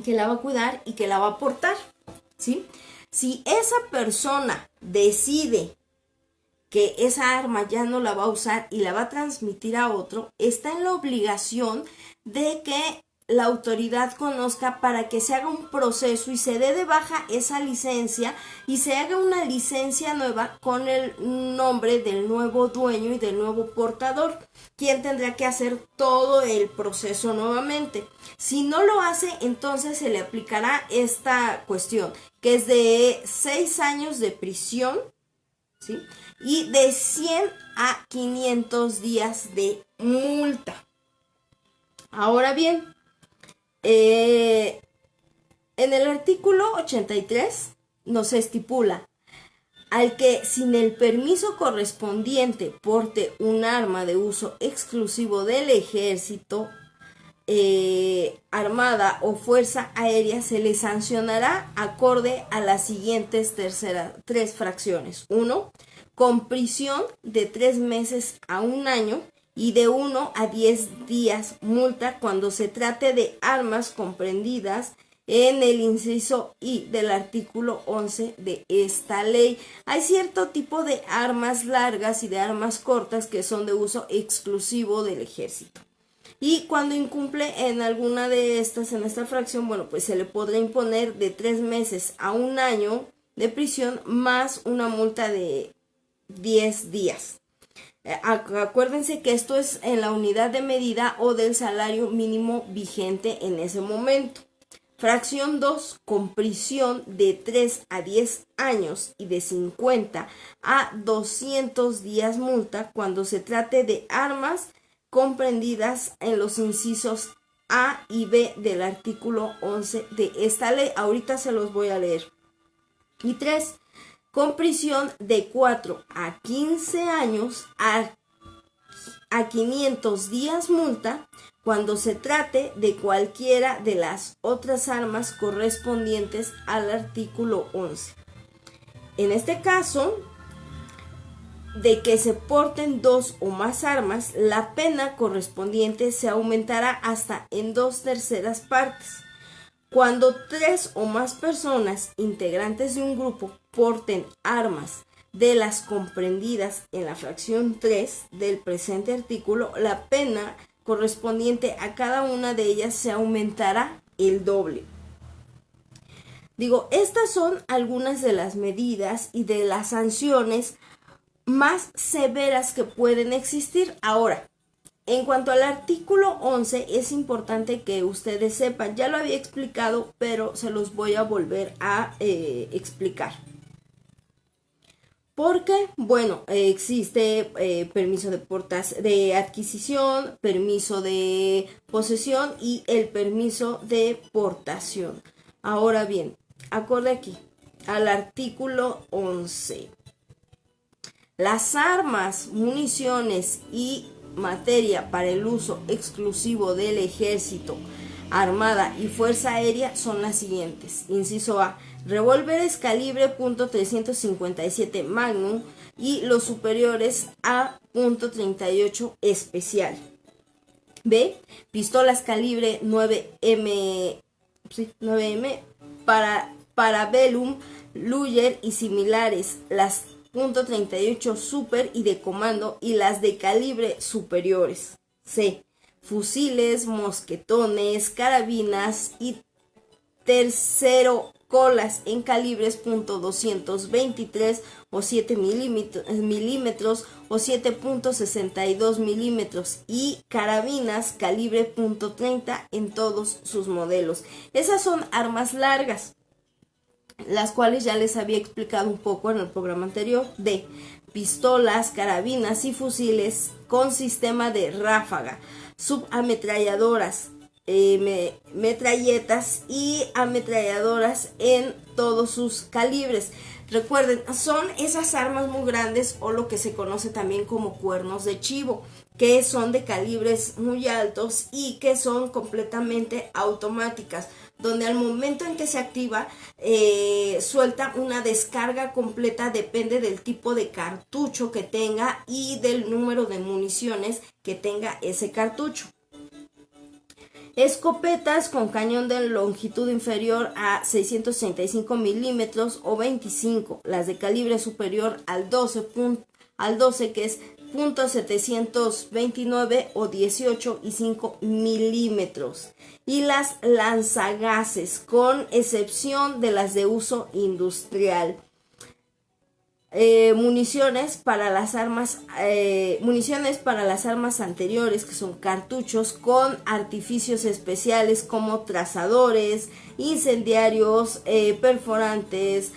que la va a cuidar y que la va a portar, ¿sí? Si esa persona decide que esa arma ya no la va a usar y la va a transmitir a otro, está en la obligación de que la autoridad conozca para que se haga un proceso y se dé de baja esa licencia y se haga una licencia nueva con el nombre del nuevo dueño y del nuevo portador, quien tendrá que hacer todo el proceso nuevamente. Si no lo hace, entonces se le aplicará esta cuestión, que es de 6 años de prisión, ¿sí?, y de 100 a 500 días de multa. Ahora bien, en el artículo 83 nos estipula: al que sin el permiso correspondiente porte un arma de uso exclusivo del ejército, armada o fuerza aérea, se le sancionará acorde a las siguientes tres fracciones. 1. Con prisión de 3 meses a 1 año y de 1 a 10 días multa cuando se trate de armas comprendidas en el inciso I del artículo 11 de esta ley. Hay cierto tipo de armas largas y de armas cortas que son de uso exclusivo del ejército. Y cuando incumple en alguna de estas, en esta fracción, bueno, pues se le podrá imponer de 3 meses a 1 año de prisión más una multa de 10 días. Acuérdense que esto es en la unidad de medida o del salario mínimo vigente en ese momento. Fracción 2, con prisión de 3 a 10 años y de 50 a 200 días multa cuando se trate de armas comprendidas en los incisos A y B del artículo 11 de esta ley. Ahorita se los voy a leer. Y 3, con prisión de 4 a 15 años a 500 días multa cuando se trate de cualquiera de las otras armas correspondientes al artículo 11. En este caso, de que se porten 2 o más armas, la pena correspondiente se aumentará hasta en 2/3 partes. Cuando 3 o más personas integrantes de un grupo porten armas de las comprendidas en la fracción 3 del presente artículo, la pena correspondiente a cada una de ellas se aumentará el doble. Estas son algunas de las medidas y de las sanciones más severas que pueden existir. Ahora, en cuanto al artículo 11, es importante que ustedes sepan, ya lo había explicado, pero se los voy a volver a explicar. Porque, bueno, existe permiso de adquisición, permiso de posesión y el permiso de portación. Ahora bien, acorde aquí al artículo 11. Las armas, municiones y materia para el uso exclusivo del ejército, armada y fuerza aérea son las siguientes. Inciso A: revólveres calibre .357 Magnum y los superiores a .38 especial. B. Pistolas calibre 9M para Bellum, Luger y similares, las .38 super y de comando y las de calibre superiores. C. Fusiles, mosquetones, carabinas y tercero colas en calibres .223 o 7 milímetros o 7.62 milímetros y carabinas calibre .30 en todos sus modelos. Esas son armas largas, las cuales ya les había explicado un poco en el programa anterior. D. Pistolas, carabinas y fusiles con sistema de ráfaga, subametralladoras, metralletas y ametralladoras en todos sus calibres. Recuerden, son esas armas muy grandes o lo que se conoce también como cuernos de chivo, que son de calibres muy altos y que son completamente automáticas, donde al momento en que se activa suelta una descarga completa, depende del tipo de cartucho que tenga y del número de municiones que tenga ese cartucho. Escopetas con cañón de longitud inferior a 635 milímetros o 25, las de calibre superior al 12, que es .729 o 18,5 milímetros. Y las lanzagases, con excepción de las de uso industrial. Municiones para las armas anteriores, que son cartuchos con artificios especiales como trazadores, incendiarios, perforantes,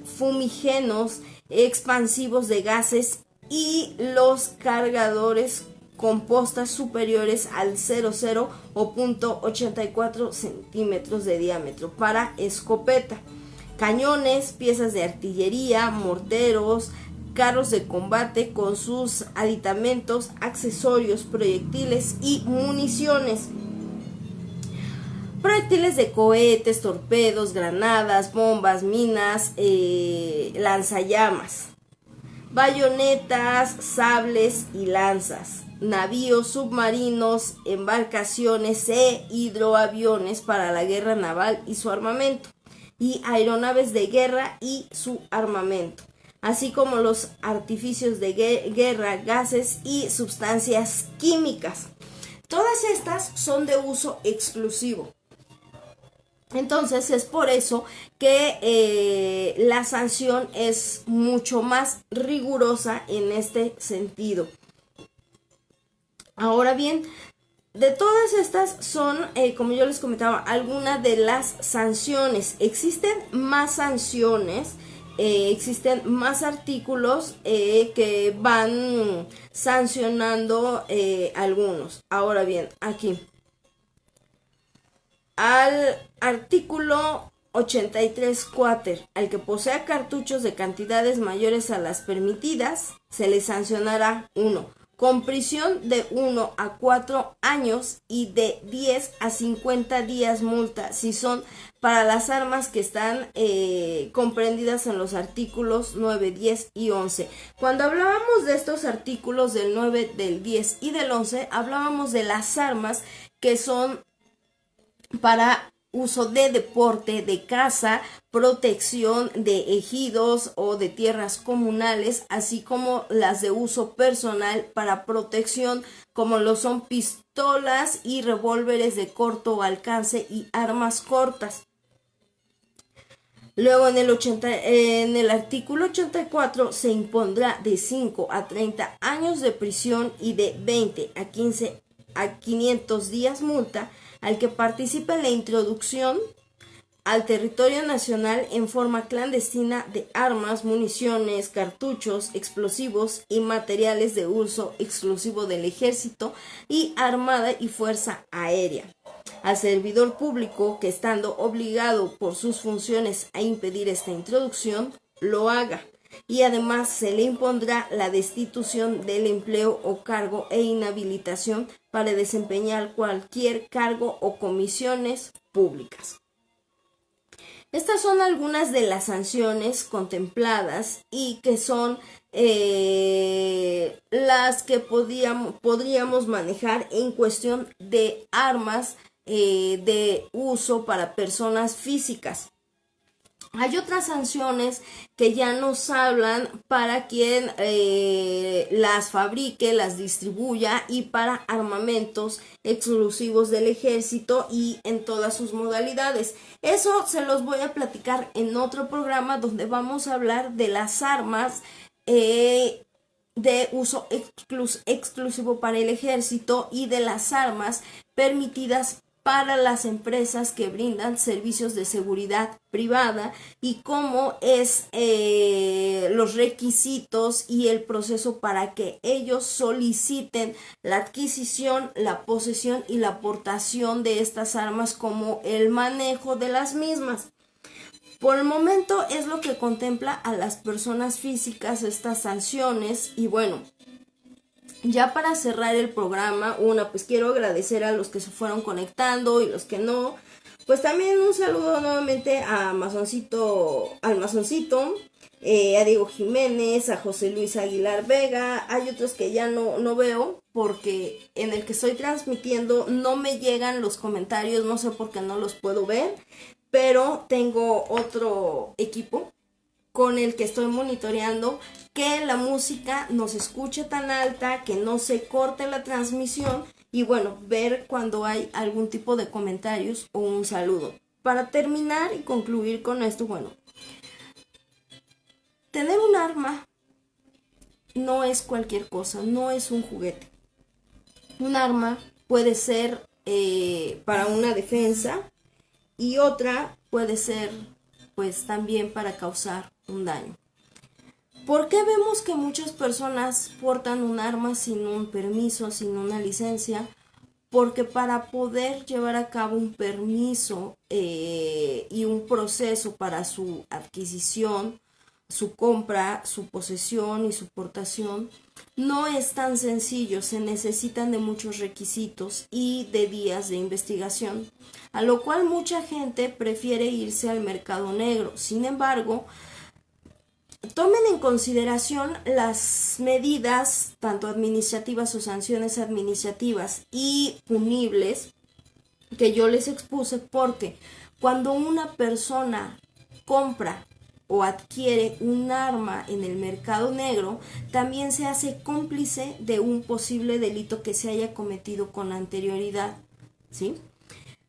fumígenos, expansivos de gases y los cargadores con postas superiores al 0,0 o .84 centímetros de diámetro para escopeta. Cañones, piezas de artillería, morteros, carros de combate con sus aditamentos, accesorios, proyectiles y municiones. Proyectiles de cohetes, torpedos, granadas, bombas, minas, lanzallamas, bayonetas, sables y lanzas, navíos, submarinos, embarcaciones e hidroaviones para la guerra naval y su armamento, y aeronaves de guerra y su armamento, así como los artificios de guerra, gases y sustancias químicas. Todas estas son de uso exclusivo. Entonces es por eso que la sanción es mucho más rigurosa en este sentido. Ahora bien, de todas estas son, como yo les comentaba, algunas de las sanciones. Existen más sanciones, existen más artículos que van sancionando algunos. Ahora bien, aquí, al artículo 83 quater, al que posea cartuchos de cantidades mayores a las permitidas, se le sancionará 1. Con prisión de 1 a 4 años y de 10 a 50 días multa si son para las armas que están comprendidas en los artículos 9, 10 y 11. Cuando hablábamos de estos artículos del 9, del 10 y del 11, hablábamos de las armas que son para uso de deporte, de caza, protección de ejidos o de tierras comunales, así como las de uso personal para protección, como lo son pistolas y revólveres de corto alcance y armas cortas. Luego en el artículo 84 se impondrá de 5 a 30 años de prisión y de 20 a 15 a 500 días multa al que participe en la introducción al territorio nacional en forma clandestina de armas, municiones, cartuchos, explosivos y materiales de uso exclusivo del Ejército y Armada y Fuerza Aérea. Al servidor público que, estando obligado por sus funciones a impedir esta introducción, lo haga. Y además se le impondrá la destitución del empleo o cargo e inhabilitación para desempeñar cualquier cargo o comisiones públicas. Estas son algunas de las sanciones contempladas y que son las que podríamos manejar en cuestión de armas de uso para personas físicas. Hay otras sanciones que ya nos hablan para quien las fabrique, las distribuya y para armamentos exclusivos del Ejército y en todas sus modalidades. Eso se los voy a platicar en otro programa donde vamos a hablar de las armas de uso exclusivo para el Ejército y de las armas permitidas para las empresas que brindan servicios de seguridad privada y cómo es los requisitos y el proceso para que ellos soliciten la adquisición, la posesión y la aportación de estas armas, como el manejo de las mismas. Por el momento es lo que contempla a las personas físicas estas sanciones. Y bueno, ya para cerrar el programa, pues quiero agradecer a los que se fueron conectando y los que no. Pues también un saludo nuevamente a Mazoncito, al Mazoncito, a Diego Jiménez, a José Luis Aguilar Vega. Hay otros que ya no veo porque en el que estoy transmitiendo no me llegan los comentarios, no sé por qué no los puedo ver, pero tengo otro equipo con el que estoy monitoreando que la música no se escuche tan alta, que no se corte la transmisión y bueno, ver cuando hay algún tipo de comentarios o un saludo. Para terminar y concluir con esto, bueno, tener un arma no es cualquier cosa, no es un juguete. Un arma puede ser para una defensa y otra puede ser pues también para causar un daño. ¿Por qué vemos que muchas personas portan un arma sin un permiso, sin una licencia? Porque para poder llevar a cabo un permiso y un proceso para su adquisición, su compra, su posesión y su portación, no es tan sencillo, se necesitan de muchos requisitos y de días de investigación, a lo cual mucha gente prefiere irse al mercado negro. Sin embargo, tomen en consideración las medidas, tanto administrativas o sanciones administrativas y punibles, que yo les expuse, porque cuando una persona compra o adquiere un arma en el mercado negro, también se hace cómplice de un posible delito que se haya cometido con anterioridad, ¿sí?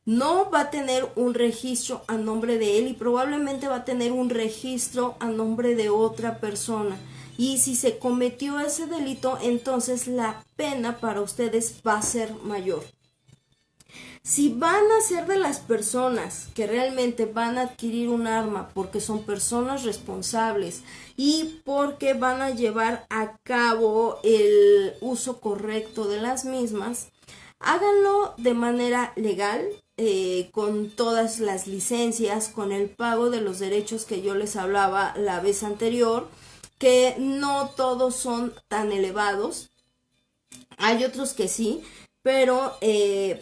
No va a tener un registro a nombre de él y probablemente va a tener un registro a nombre de otra persona. Y si se cometió ese delito, entonces la pena para ustedes va a ser mayor. Si van a ser de las personas que realmente van a adquirir un arma porque son personas responsables y porque van a llevar a cabo el uso correcto de las mismas, háganlo de manera legal, con todas las licencias, con el pago de los derechos que yo les hablaba la vez anterior, que no todos son tan elevados, hay otros que sí, pero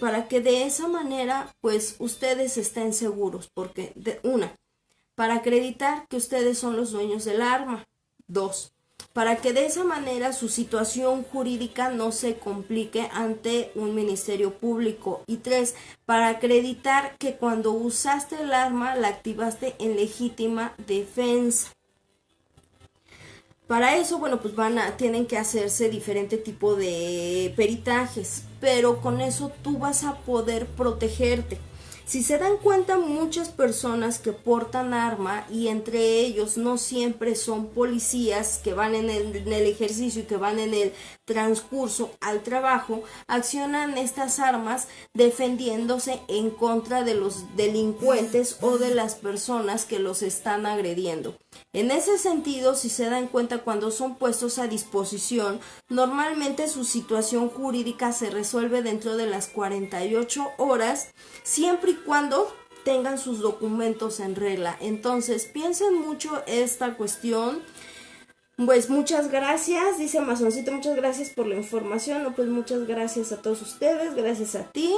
para que de esa manera pues ustedes estén seguros, porque para acreditar que ustedes son los dueños del arma. 2, para que de esa manera su situación jurídica no se complique ante un ministerio público. Y 3, para acreditar que cuando usaste el arma la activaste en legítima defensa. Para eso, bueno, pues tienen que hacerse diferente tipo de peritajes, pero con eso tú vas a poder protegerte. Si se dan cuenta, muchas personas que portan arma, y entre ellos no siempre son policías que van en el ejercicio y que van en el transcurso al trabajo, accionan estas armas defendiéndose en contra de los delincuentes o de las personas que los están agrediendo. En ese sentido, si se dan cuenta, cuando son puestos a disposición, normalmente su situación jurídica se resuelve dentro de las 48 horas, siempre y cuando tengan sus documentos en regla. Entonces, piensen mucho esta cuestión. Pues muchas gracias, dice Mazoncito, muchas gracias por la información. No, pues muchas gracias a todos ustedes, gracias a ti.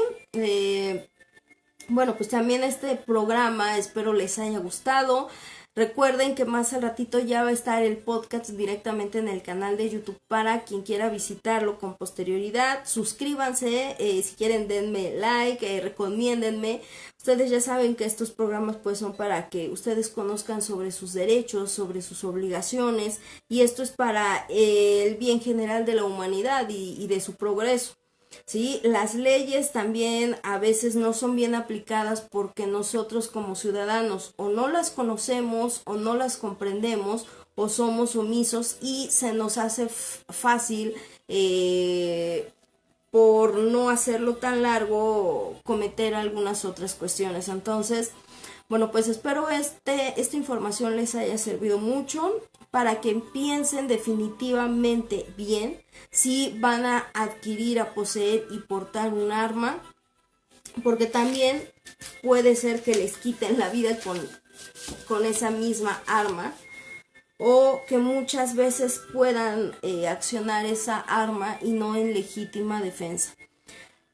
Bueno, pues también este programa espero les haya gustado. Recuerden que más al ratito ya va a estar el podcast directamente en el canal de YouTube para quien quiera visitarlo con posterioridad. Suscríbanse, si quieren denme like, recomiéndenme. Ustedes ya saben que estos programas pues son para que ustedes conozcan sobre sus derechos, sobre sus obligaciones, y esto es para el bien general de la humanidad y de su progreso. ¿Sí? Las leyes también a veces no son bien aplicadas porque nosotros como ciudadanos o no las conocemos o no las comprendemos o somos omisos y se nos hace fácil por no hacerlo tan largo cometer algunas otras cuestiones. Entonces, bueno, pues espero esta información les haya servido mucho para que piensen definitivamente bien si van a adquirir, a poseer y portar un arma, porque también puede ser que les quiten la vida con esa misma arma, o que muchas veces puedan accionar esa arma y no en legítima defensa.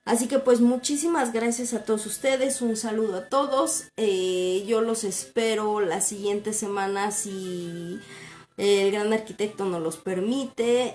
Así que pues muchísimas gracias a todos ustedes, un saludo a todos, yo los espero la siguiente semana si el gran arquitecto nos los permite,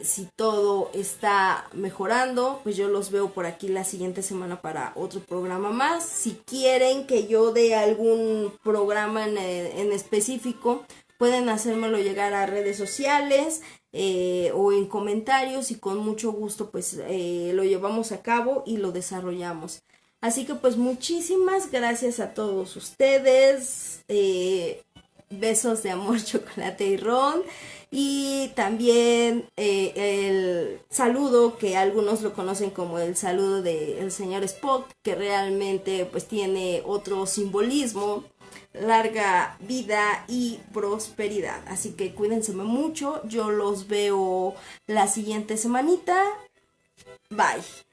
si todo está mejorando, pues yo los veo por aquí la siguiente semana para otro programa más. Si quieren que yo dé algún programa en específico, pueden hacérmelo llegar a redes sociales o en comentarios y con mucho gusto pues lo llevamos a cabo y lo desarrollamos. Así que pues muchísimas gracias a todos ustedes. Besos de amor, chocolate y ron. Y también el saludo que algunos lo conocen como el saludo del señor Spock, que realmente pues tiene otro simbolismo: larga vida y prosperidad. Así que cuídense mucho, yo los veo la siguiente semanita. Bye.